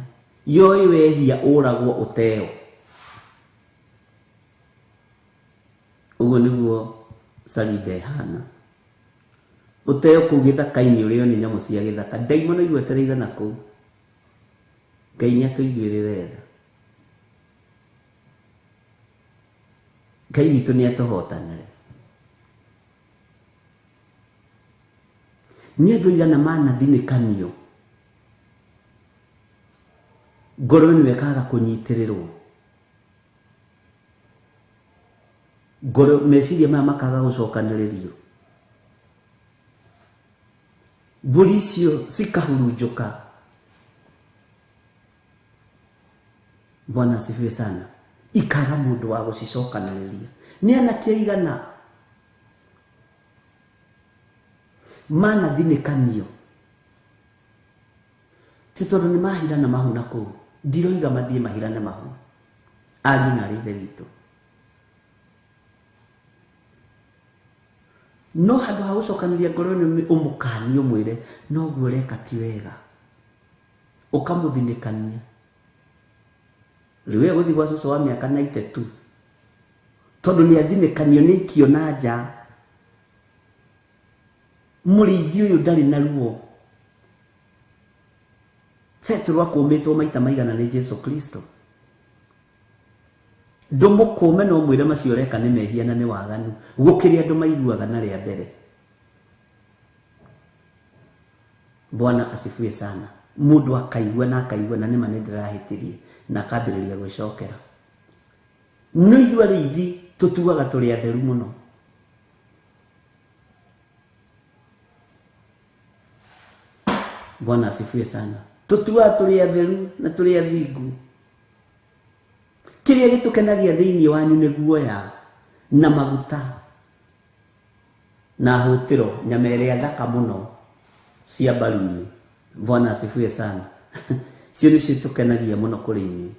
yoĩ wehia ũragwo ũteo. Ũguo nĩguo Sarida ĩhana. Ũteo kũu gĩthaka-inĩ ũrĩo nĩ nyamũ cia gĩthaka. Ndaimono igwetereire na kũu. Ngai nĩatũiguĩrĩre tha. Ngai witũ nĩatũhotanĩre. Nĩ andũ igana manathinĩkanio, ngoro nĩyo ĩkaga kũnyitĩrĩrwo, ngoro meciria maya makaga gũcokanĩrĩrio, mbũri icio cikahurunjũka. Bwana asifiwe sana. Ikaga mũndũ wa gũcicokanĩrĩria. Nĩ anake aigana manathinĩkanio, ti tondũ nĩ mahirana mahu na kũu. Ndiroiga mathiĩ mahirane mahu, ariũ na aithe witũ, no handũ ha gũcokanĩrĩria ngoro nĩ ũmũkani ũmwĩre noguo ũreka ti wega, ũkamũthinĩkania. Rĩu gũthiĩ gwa cũcũ wa mĩaka 92 tondũ nĩ athinĩkanio nĩ ikio na nja. Mũrĩithi ũyũ ndarĩ na ruo. Petro akũmĩtwo maita maigana nĩ Jesu Kristo. Ndũmũkũme no mwĩre macio ũreka nĩ mehia na nĩ waganu, gũkĩrĩ andũ maiguaga na rĩa mbere. Bwana asifiwe sana. Mũndũ akaigua na nĩma nĩ ndĩrahĩtĩrie na akambĩrĩria gwĩcokera. No ithuĩ arĩithi tũtuaga tũrĩ atheru mũno. Bwana asifiwe sana. Tũtuaga tũrĩ atheru na tũrĩ athingu. Kĩrĩa gĩtũkenagia thĩinĩ wanyu nĩ guoya na maguta na hũtĩro, nyama ĩrĩa thaka mũno cia mbaru-inĩ. Bwana asifiwe sana. Cio nĩcio tũkenagia mũno kũrĩ inyuĩ.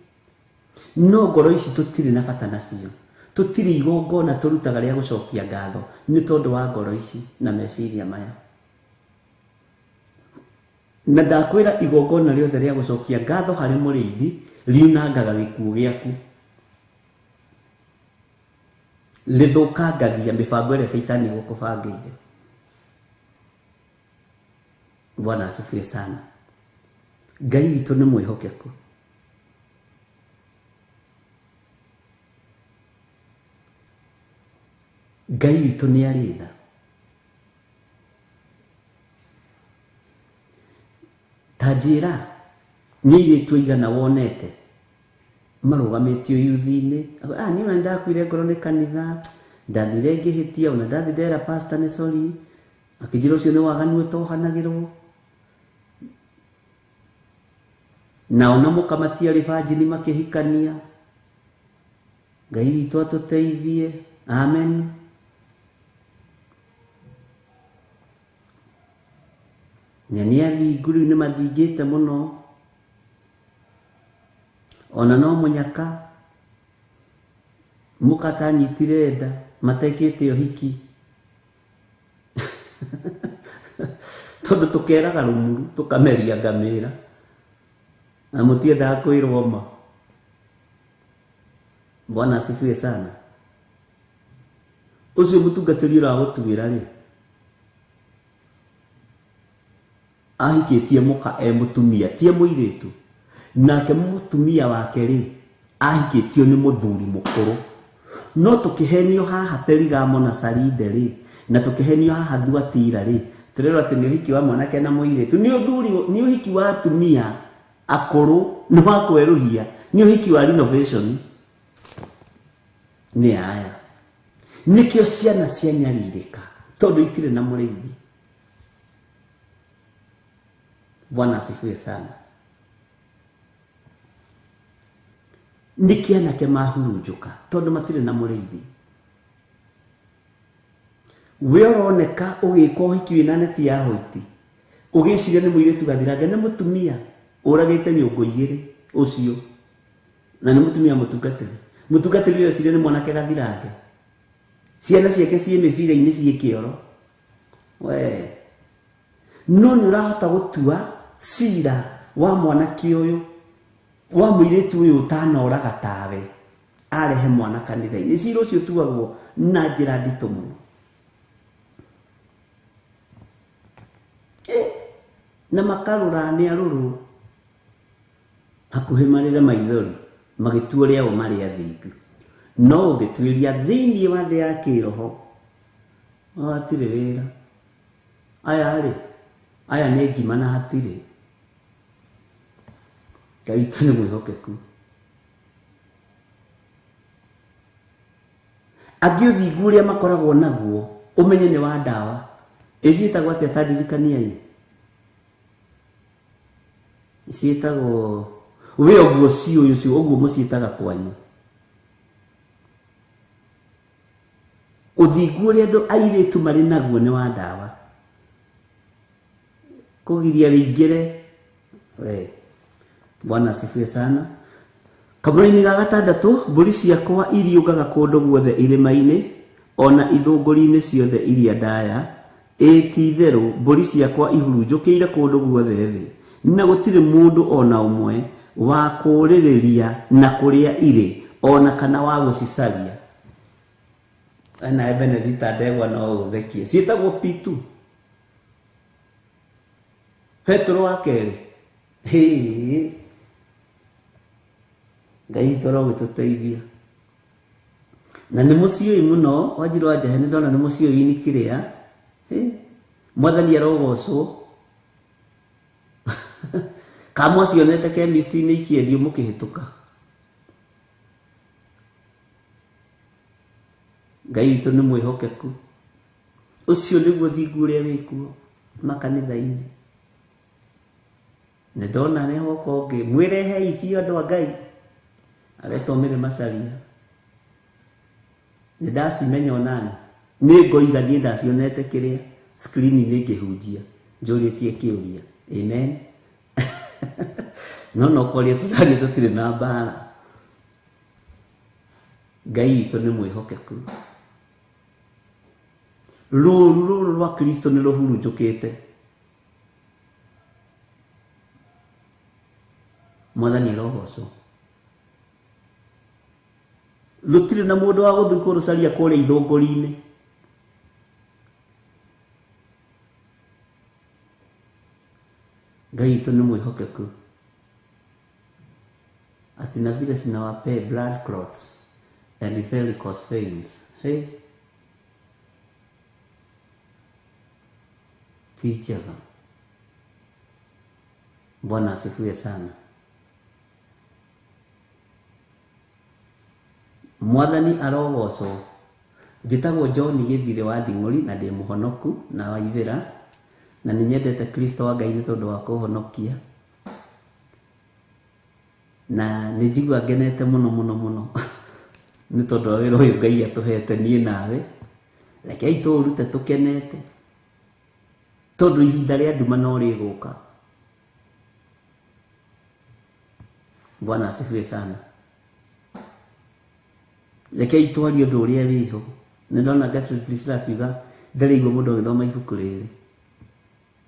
No ngoro ici tũtirĩ na bata nacio. Tũtirĩ igongona tũrutaga rĩa gũcokia ngatho nĩ tondũ wa ngoro ici na meciria maya. Na ndakwĩra igongona rĩothe rĩa gũcokia ngatho harĩ mũrĩithi riunangaga gĩkuũ gĩaku, rĩthũkangagia mĩbango ĩrĩa Saitani egũkũbangĩire. Bwana asifiwe sana. Ngai witũ nĩ mwĩhokeku. Ngai witũ nĩ arĩ tha. Ta njĩra nĩ airĩtu aigana wonete marũgamĩtio yuthi-inĩ, niĩ ona nĩndakuire ngoro nĩ kanitha, ndathire ngĩhĩtia, ona ndathi ndera pastor nĩ sorry, akĩnjĩra ũcio nĩ waganu ũtohanagĩrwo, na ona mũkamatia rĩbanjini makĩhikania. Ngai witũ atũteithie, amen. Nĩ athingu rĩu nĩ mathingĩte mũno, ona no mũnyaka mũkatanyitire nda matekĩte ũhiki tondũ tũkeraga rũmuru tũkameria ngamĩra na mũtiendaga kwĩrwo ma. Bwana asifiwe sana. Ucio mũtungatĩri ũragũtuĩra rĩ, ahikĩtie mũka mũtumia tie mũirĩtu, nake mũtumia wake rĩ ahikĩtio nĩ mũthuri mũkũrũ. No tũkĩhenio haha Perigamo na Saride rĩ, na tũkĩhenio haha Thuatira rĩ, tũrerwo atĩ nĩ ũhiki wa mwanake na mũirĩtu. Nĩ ũhiki wa atumia akũrũ, nĩ wa kwerũhia, nĩ ũhiki wa renovation. Nĩ aya nĩkĩo ciana cianyarirĩka tondũ itirĩ na mũrĩithi. Bwana asifiwe sana. Nĩkĩ anake mahurunjũka tondũ matirĩ na mũrĩithi. We ũroneka ũgĩka ũhiki wĩna neti ya white, ũgĩciria nĩ mũirĩtu gathirange, nĩ mũtumia ũragĩte nyũngũ igĩrĩ ũcio, na nĩ mũtumia mũtungatĩri. Mũtungatĩri ũcio ciria nĩ mwanake gathirange, ciana ciake ciĩ mĩbira-inĩ ciĩ kĩoro. We no nĩ ũrahota gũtua cira wa mwanake ũyũ, wa mũirĩtu ũyũ ũtanoraga tawe arehe mwana kanitha-inĩ. Cira ũcio ũtuagwo na njĩra nditũ mũno. Na makarũra nĩ arũrũ hakuhĩ marĩre maithori magĩtua ũrĩa o marĩ athingu. No ũngĩtuĩria thĩinĩ wa thĩ ya kĩroho hatirĩ wĩra. Aya nĩ ngima na hatirĩ. Ngai witũ nĩ mwĩhokeku. Angĩ ũthingu ũrĩa makoragwo naguo ũmenye nĩ wa ndawa. Ĩciĩtagwo atĩa ta ndirikaniai? Ĩciĩtagwo we ũguo ciũyũ ũcio ũguo mũciĩtaga kwanyu. Ũthingu ũrĩa andũ airĩtu marĩ naguo nĩ wa ndawa. Kũgiria rĩingĩre. Bwana asifiwe sana. Kamũra-inĩ ga gatandatũ, mbũri ciakwa iriũngaga kũndũ guothe irĩma-inĩ, ona ithũngũri-inĩ ciothe iria ndaya. Ti-itherũ mbũri ciakwa ihurunjũkĩire kũndũ guothe thĩ, na gũtirĩ mũndũ ona ũmwe wa kũrĩrĩria na kũrĩa irĩ, ona kana wa gũcicaria. Nawe Benedita Ndegwa no ũthekie. Ciĩtagwo P2. Petro wa kerĩ. Ngai witũ arogĩtũteithia. Na nĩ mũciĩ mũno, Wanjiru wa Njahe, nĩ ndona nĩ mũciĩ wini kĩrĩa. Mwathani arogocwo. Kamwa cionete chemist-inĩ ikĩendio mũkĩhĩtũka. Ngai witũ nĩ mwĩhokeku. Ũcio nĩguo thingu ũrĩa wĩkuo makanitha-inĩ. Nĩ ndona nĩ hoka ũngĩ mwĩrehei biũ andũ a Ngai aretwo mĩrĩ macaria. Nĩ ndacimenya onani, nĩ ngoiga niĩ ndacionete kĩrĩa screen-inĩ ngĩhunjia njũrĩtie kĩũria. Amen. No nokoria tũtharia tũtirĩ na mbara. Ngai witũ nĩ mwĩhokeku. Rũũru rwa Kristo nĩ rũhurunjũkĩte. Mwathani arogocwo. Rũtirĩ na mũndũ wa gũthiĩ kũrũcaria kũrĩa ithũngũri-inĩ. Ngai witũ nĩ mwĩhokeku. Ati na vile sinawapea blood clots and varicose veins. ti njega. Bwana asifiwe sana. Mwathani arogocwo. Njĩtagwo John Gĩthire wa Nding'ũri na ndĩ mũhonoku na wa Ithĩra, na nĩ nyendete Kristo wa Ngai nĩ tondũ wa kũhonokia, na nĩ njigua ngenete mũno nĩ tondũ wa wĩra ũyũ Ngai atũhete niĩ nawe. Rekei tũũrute tũkenete tondũ ihinda rĩa nduma no rĩgũka. Bwana asifiwe sana. Rekei twarie ũndũ ũrĩa wĩho. Nĩ ndona Gertrude Priscilla akiuga ndarĩigua mũndũ agĩthoma ibuku rĩrĩ.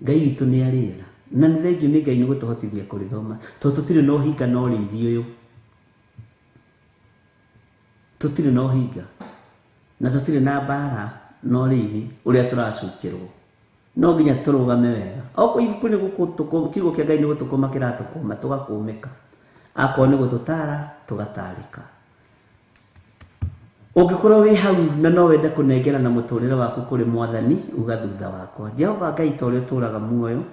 Ngai witũ nĩ arĩra, na nĩ thengiũ nĩ Ngai nĩ gũtũhotithia kũrĩthoma, tondũ tũtirĩ na ũhinga na ũrĩithi ũyũ. Tũtirĩ na ũhinga na tũtirĩ na mbara na ũrĩithi ũrĩa tũracukĩrwo. No nginya tũrũgame wega. Okorwo ibuku nĩ gũkũ kiugo kĩa Ngai nĩ gũtũkũma kĩratũkũma tũgakũmĩka. Akorwo nĩ gũtũtara tũgatarĩka. Ũngĩkorwo wĩ hau na no wende kũnengera na mũtũrĩre waku kũrĩ Mwathani, uga thutha wakwa. Jehova Ngai ta ũrĩa ũtũũraga muoyo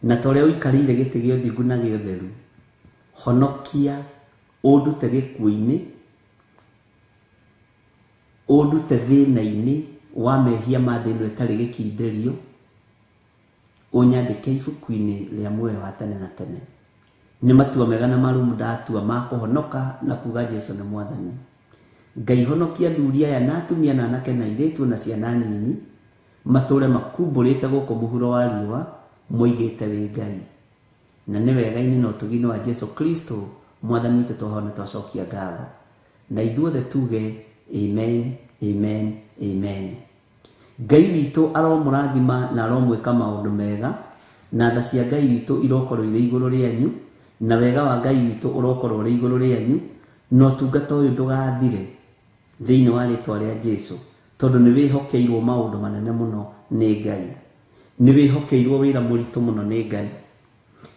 na ta ũrĩa ũikarĩire gĩtĩ gĩa ũthingu na gĩa ũtheru, honokia ũndute gĩkuũ-inĩ, ũndute thĩna-inĩ wa mehia ma thĩ ĩno ĩtarĩ gĩkindĩrio, ũnyandĩke ibuku-inĩ rĩa muoyo wa tene na tene. Nĩ matua mega na marũmu ndatua ma kũhonoka na kuga Jesũ nĩ Mwathani. Ngai honokia athuri aya na atumia na anake na airĩtu na ciana nyinyi, matũũre makumbũrĩte gũkũ mũhuro wa riũa, moigĩte wĩ Ngai. Na nĩ wega-inĩ na ũtugi-inĩ wa Jesũ Kristo Mwathani witũ twahona twacokia ngatho. Na ithuothe tuge amen, amen, amen. Ngai witũ aromũrathima na aromwĩka maũndũ mega, na tha cia Ngai witũ irokorwo irĩ igũrũ rĩanyu, na wega wa Ngai witũ ũrokorwo ũrĩ igũrũ rĩanyu, na ũtungata ũyũ ndũgathire thĩinĩ wa rĩtwa rĩa Jesũ, tondũ nĩ wĩhokeirwo maũndũ manene mũno nĩ Ngai. Nĩ wĩhokeirwo wĩra mũritũ mũno nĩ Ngai.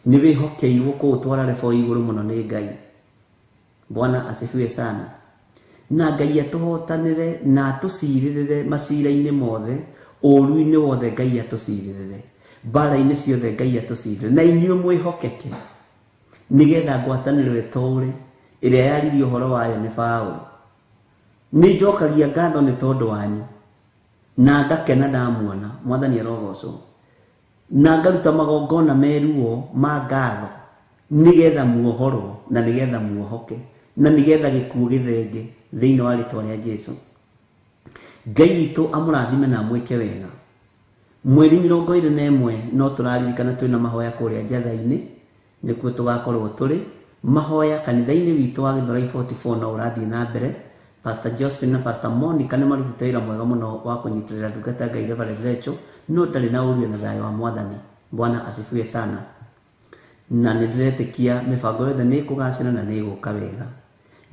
Nĩ wĩhokeirwo kũũtwara rebo igũrũ mũno nĩ Ngai. Bwana asifiwe sana. Na Ngai atũhotanĩre na atũcirĩrĩre macira-inĩ mothe, ũũru-inĩ wothe Ngai atũcirĩrĩre, mbara-inĩ ciothe Ngai atũcirĩrĩre, na inyuĩ mwĩhokeke, nĩgetha ngwatanĩro ĩtũũre ĩrĩa yaririe ũhoro wayo nĩ Paũlũ. Nĩ njokagia ngatho nĩ tondũ wanyu, na ngakena ndamuona. Mwathani arogocwo. Na ngaruta magongona meruo ma ngatho, nĩgetha muohorwo na nĩgetha muohoke na nĩgetha gĩkuũ gĩthenge thĩinĩ wa rĩtwa rĩa Jesũ. Ngai witũ amũrathime na amwĩke wega. Mweri 21 no tũraririkana twĩna mahoya kũrĩa njatha-inĩ, nĩkuo tũgakorwo tũrĩ mahoya kanitha-inĩ witũ wa Gĩthũrai 44 no ũrathiĩ na mbere. Pastor Josephine na Pastor Monica nĩ marutĩte wĩra mwega mũno wa kũnyitĩrĩra ndungata Ngai Reverend Rachel, no ndarĩ na ũruo na thayũ wa Mwathani. Bwana asifiwe sana. Na nĩ ndĩretĩkia mĩbango yothe nĩ ĩkũgacĩra na nĩ ĩgũka wega.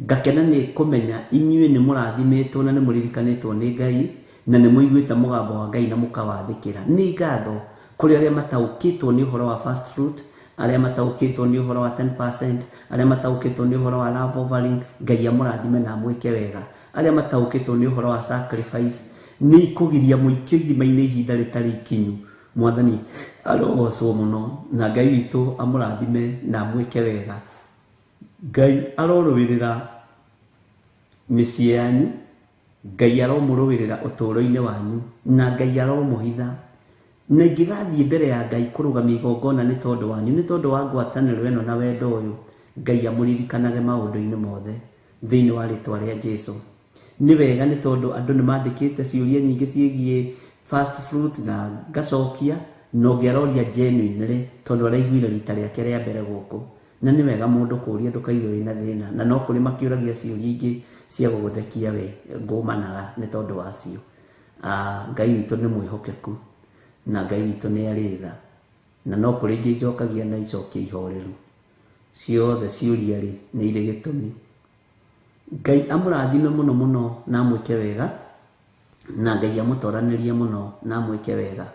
Ngakena nĩ kũmenya inyuĩ nĩ mũrathimĩtwo na nĩ mũririkanĩtwo nĩ Ngai, na nĩ mũiguĩte mũgambo wa Ngai na mũkawathĩkĩra. Nĩ ngatho kũrĩ arĩa mataũkĩtwo nĩ ũhoro wa first fruit, arĩa mataũkĩtwo nĩ ũhoro wa 10%, arĩa mataũkĩtwo nĩ ũhoro wa love offering. Ngai amũrathime na amwĩke wega. Arĩa mataũkĩtwo nĩ ũhoro wa sacrifice, nĩ ikũgiria mũingĩ ũgima-inĩ ihinda rĩtarĩ ikinyu. Mwathani arogocwo mũno, na Ngai witũ amũrathime na amwĩke wega. Ngai arorũĩrĩra mĩciĩ yanyu, Ngai aromũrũĩrĩra ũtũũro-inĩ wanyu, na Ngai aromũhitha. Na ingĩgathiĩ mbere ya Ngai kũrũgamia igongona nĩ tondũ wanyu, nĩ tondũ wa ngwatanĩro ĩno na wendo ũyũ, Ngai amũririkanage maũndũ-inĩ mothe thĩinĩ wa rĩtwa rĩa Jesũ. Nĩ wega nĩ tondũ andũ nĩ mandĩkĩte ciũria nyingĩ ciĩgiĩ first fruit na ngacokia, no ngĩaroria genuinely tondũ araiguire rita rĩake rĩa mbere gũkũ. Na nĩ wega mũndũ kũũria ndũkaigue wĩna thĩna, na no kũrĩ makĩũragia ciũria ingĩ cia gũgũthekia we, ngũmanaga nĩ tondũ wacio. Ngai witũ nĩ mwĩhokeku na Ngai witũ nĩ arĩ tha, na no kũrĩ ingĩ njokagia na icokia ihoreru. Ciothe ciũria rĩ nĩ irĩ gĩtũmi. Ngai amũrathime mũno mũno na amwĩke wega, na Ngai amũtoranĩrie mũno na amwĩke wega.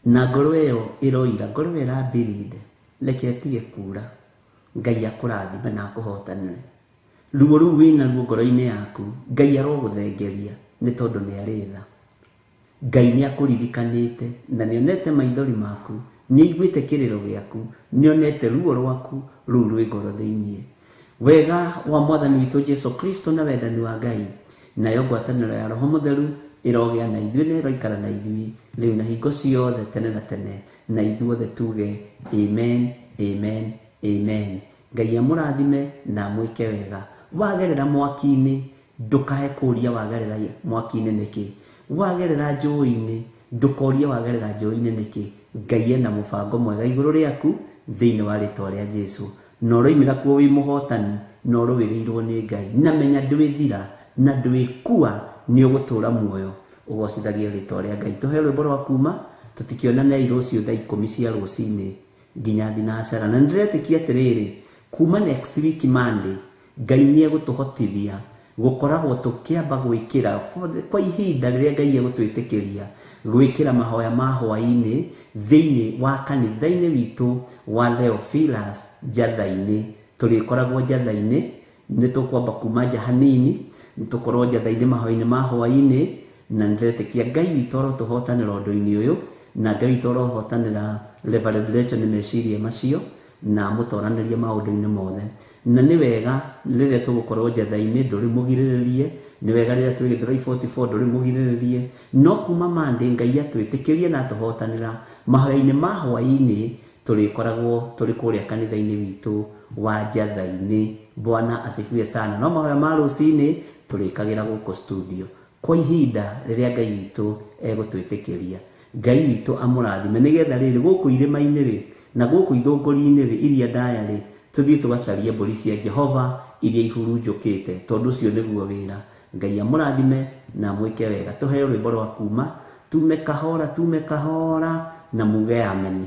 Na ngoro ĩyo ĩroira, ngoro ĩyo ĩrambĩrĩire, reke ĩtige kuura. Ngai akũrathime na akũhotanĩre. Ruo rũu wĩna ruo ngoro-inĩ yaku, Ngai arogũthengeria nĩ tondũ nĩ arĩ tha. Ngai nĩ akũririkanĩte na nĩ onete maithori maku, nĩ aiguĩte kĩrĩro gĩaku, nĩ onete ruo rwaku rũu rwĩ ngoro thĩinĩ. Wega wa Mwathani witũ Jesu Kristo na wendani wa Ngai nayo ngwatanĩro ya Roho Mũtheru ĩrogĩa na ithuĩ na ĩroikara na ithuĩ rĩu na hingo ciothe tene na tene, na ithuothe tuge amen, amen, amen. Ngai amũrathime na amwĩke wega. Wagerera mwaki-inĩ ndũkahe kũũria wagerera mwaki-inĩ nĩkĩ. Wagerera njũĩ-inĩ ndũkorie wagerera njũĩ-inĩ nĩkĩ. Ngai ena mũbango mwega igũrũ rĩaku thĩinĩ wa rĩtwa rĩa Jesu. Na ũroimĩra kuo wĩ mũhotani na ũrũĩrĩirwo nĩ Ngai. Na menya ndwĩthira na ndwĩkua, nĩ ũgũtũũra muoyo ũgocithagie rĩtwa rĩa Ngai. Tũhe rwĩmbo rwa kuuma tũtikionane rũciũ thaa 10 cia rũcinĩ nginya thinacara. Na nĩndĩretĩkia atĩrĩrĩ, kuma next week Monday Ngai nĩ egũtũhotithia gũkoragwo tũkĩamba gwĩkĩra kwa ihinda rĩrĩa Ngai egũtwĩtĩkĩria gwĩkĩra mahoya ma hwaĩ-inĩ thĩinĩ wa kanitha-inĩ witũ wa Theophilus Njatha-inĩ. Tũrĩkoragwo Njatha-inĩ, nĩ tũkwamba kuma nja hanini, nĩ tũkorwo Njatha-inĩ mahoya-inĩ ma hwaĩ-inĩ. Na nĩndĩretĩkia Ngai witũ arotũhotanĩra ũndũ-inĩ ũyũ, na Ngai witũ arohotanĩra Reverend Rachel nĩ meciria macio na mũtoranĩrie maũndũ-inĩ mothe. Na nĩ wega rĩrĩa tũgũkorwo Njatha-inĩ ndũrĩ mũgirĩrĩrie, nĩ wega rĩrĩa twĩ Gĩthũrai 44 ndũrĩ mũgirĩrĩrie. No kuma Monday Ngai atwĩtĩkĩrie na atũhotanĩra mahoya-inĩ ma hwaĩ-inĩ, tũrĩkoragwo tũrĩ kũrĩa kanitha-inĩ witũ wa Njatha-inĩ. Bwana asifiwe sana. No mahoya ma rũcinĩ tũrĩkagĩra gũkũ studio kwa ihinda rĩrĩa Ngai witũ egũtwĩtĩkĩria. Ngai witũ amũrathime nĩgetha rĩrĩ gũkũ irĩma-inĩ rĩ na gũkũ ithũngũri-inĩ rĩ iria ndaya rĩ tũthiĩ tũgacarie mbũri cia Jehova iria ihurunjũkĩte, tondũ ũcio nĩguo wĩra. Ngai amũrathime na mwĩke wega. Tũheo rwĩmbo rwa kuuma tume kahora na muge amen.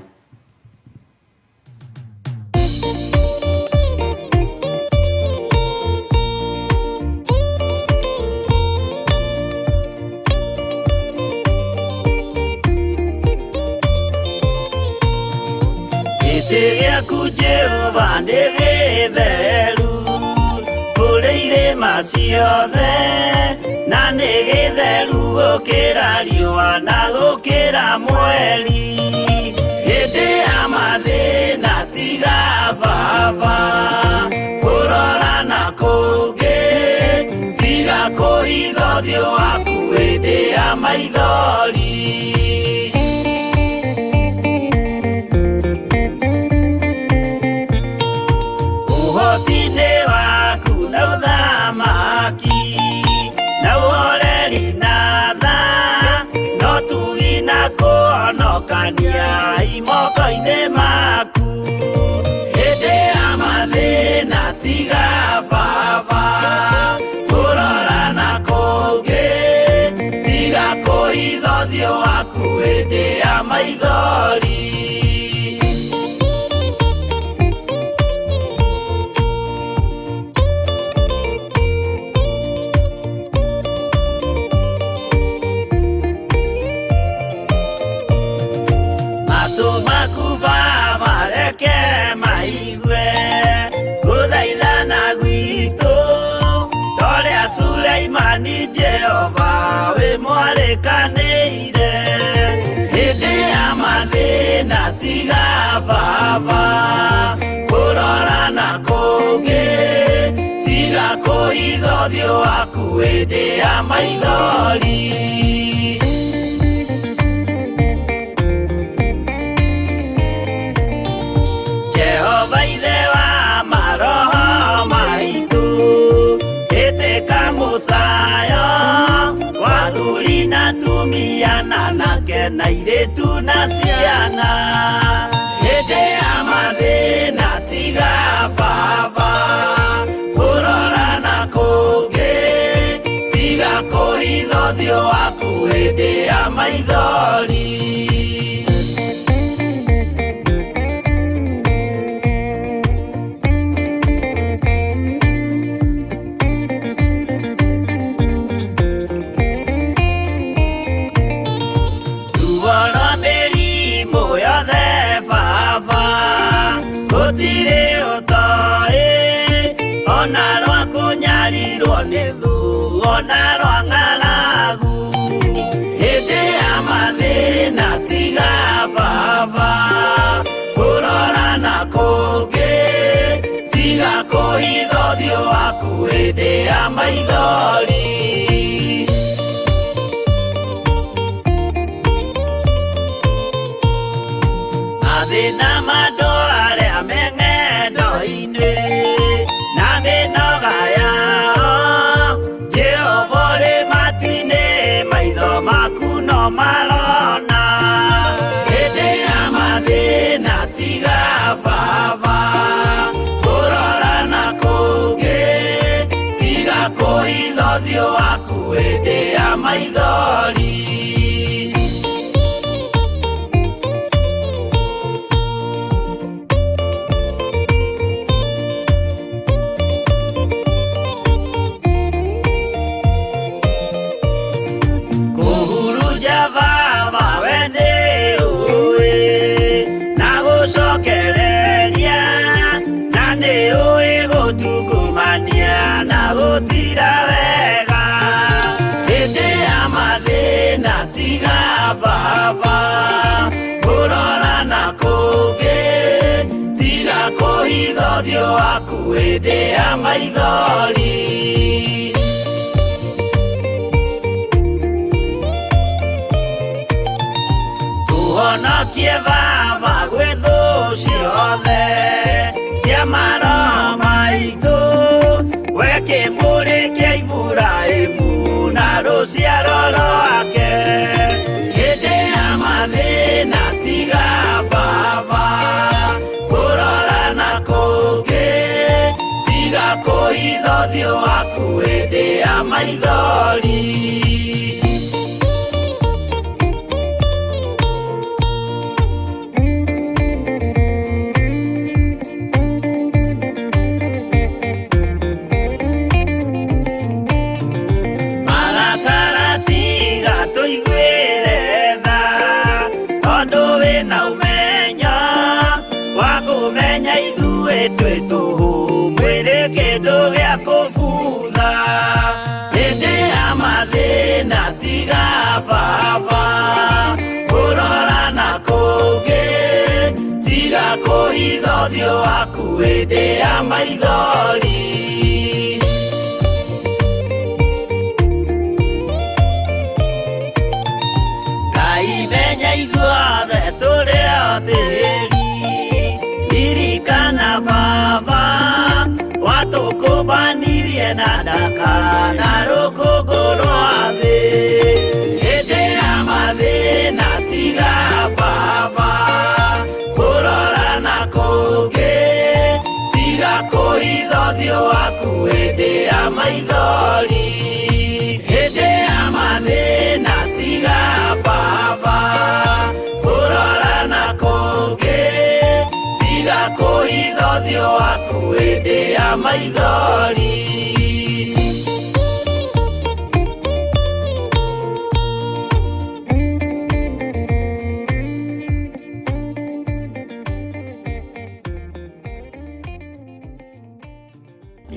Gĩaku Jehova nĩ gĩtheru kũrĩ irĩma ciothe, na nĩ gĩtheru gũkĩra riũa na gũkĩra mweri. Hĩndĩ ya mathĩna tiga baba kũrora na kũngĩ, tiga kũhitha ũthiũ waku hĩndĩ ya maithori. Kũhonokania imoko-inĩ maku hĩndĩ ya mathĩna tiga baba kũrora na kũngĩ, tiga kũhitha ũthiũ waku hĩndĩ ya maithori. Jehova we mwarĩkanĩire hĩndĩ ya mathĩna tiga baba kũrora na kũngĩ, tiga kũhitha ũthiũ waku hĩndĩ ya maithori. Jehova ithe wa maroho maitũ, ĩtĩka mũcayo wathuri na tumia na nake na airĩtu na ciana hĩndĩ ya mathĩna tiga baba kũrora na kũngĩ, tiga kũhitha ũthiũ waku hĩndĩ ya maithori. Gũtirĩ ũtoĩ ona rwa kũnyarirwo nĩ thu ona rwa ng'aragu hĩndĩ ya hĩndĩ ya maithori. Mathĩna ma andũ arĩa me ng'endo-inĩ na mĩnoga yao, Jehova ũrĩ matu-inĩ, maitho maku no marona. Hĩndĩ ya mathĩna tiga baba, kũrora na kũngĩ, tiga kũhitha ũthiũ waku hĩndĩ ya maithori. Gũtira wega hĩndĩ ya mathĩna tiga baba, kũrora na kũngĩ, tiga kũhitha ũthiũ waku hĩndĩ ya maithori. Tũhonokie baba gwĩ thũ ciothe cia maroho maitũ, we kĩmũrĩ kĩa Iburahĩmu na rũciaro rwake. Hĩndĩ ya mathĩna tiga baba, kũrora na kũngĩ, tiga kũhitha ũthiũ waku hĩndĩ ya maithori. Kũmenya ithuĩ twĩ tũhũ, mwĩrĩ kĩndũ gĩa kũbutha. Hĩndĩ ya mathĩna tiga baba, kũrora na kũngĩ, tiga kũhitha ũthiũ waku hĩndĩ ya maithori. Ngai menya ithuothe tũrĩ o tĩĩri, ririkana baba, watũkũmbanirie na ndaka na rũkũngũ rwa thĩ. Hĩndĩ ya mathĩna tiga baba, kũrora na kũngĩ, tiga kũhitha ũthiũ waku hĩndĩ ya maithori. Hĩndĩ ya mathĩna tiga baba, kũrora na kũngĩ, tiga kũhitha ũthiũ waku hĩndĩ ya maithori.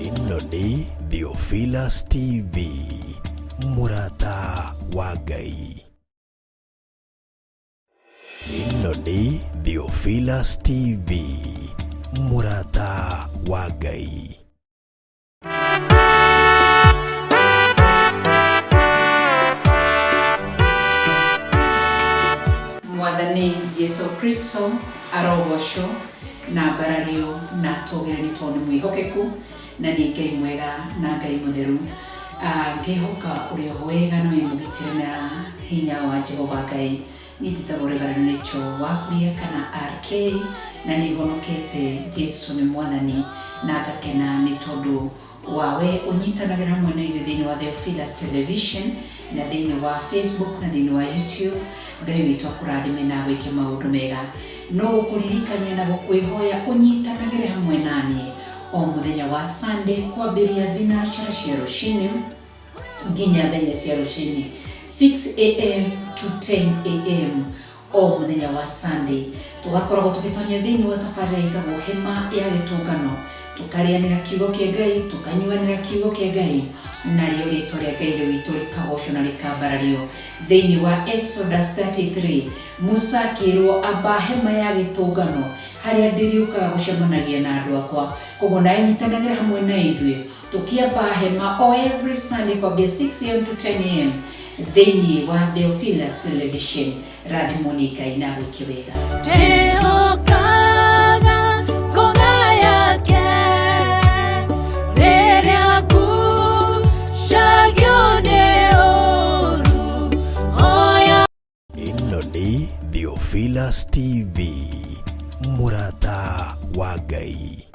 Ĩno nĩ Theophilus TV, mũrata wa Ngai. Ĩno nĩ Theophilus TV, mũrata wa Ngai. Mwathani Jesu Kristo arogocwo na mbarario na tũgĩrĩri tondũ nĩ mwĩhokeku na nĩ Ngai mwega na Ngai mũtheru. Ngĩhoka ũrĩa wega na wĩmũgitĩre na hinya wa Jehova Ngai. Nĩ njĩtagwo Reverend Rachel Wakuria kana RK, na nĩ honokete Jesu nĩ Mwathani, na ngakena nĩ tondũ wawe ũnyitanagĩra hamwe na ithuĩ thĩinĩ wa Theophilus Television na thĩinĩ wa Facebook na thĩinĩ wa YouTube. Ngai witũ akũrathime na gwĩke maũndũ mega. No gũkũririkania na gũkwĩhoya ũnyitanagĩre hamwe naniĩ o mũthenya wa Sunday kwambĩrĩria thinacara cia rũcinĩ nginya thenya cia rũcinĩ 6 AM to 10 AM o muthenya wa Sunday tugakorwo tugitonya thiini wa tabarĩra itagwo hema ya gĩtũngano tukarianĩra kiugo kĩa Ngai tukanyuanĩra kiugo kĩa Ngai narĩo rĩtwa rĩa Ngai witũ rĩkagocwo na rĩkambarario thiini wa Exodus 33 Musa akĩrwo amba hema ya gĩtũngano harĩa ndĩrĩũkaga gũcemanagia na andũ akwa koguo nawe nyitanagĩra hamwe na ithuĩ tukiamba hema o every Sunday kwambia 6 am to 10 am thiini wa Theophilus Television rathimwo nĩ Ngai na gwĩke wega ĩno nĩ Theophilus TV mũrata wa Ngai.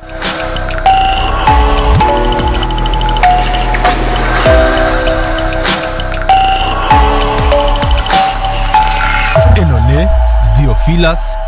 ĩno nĩ Theophilus TV.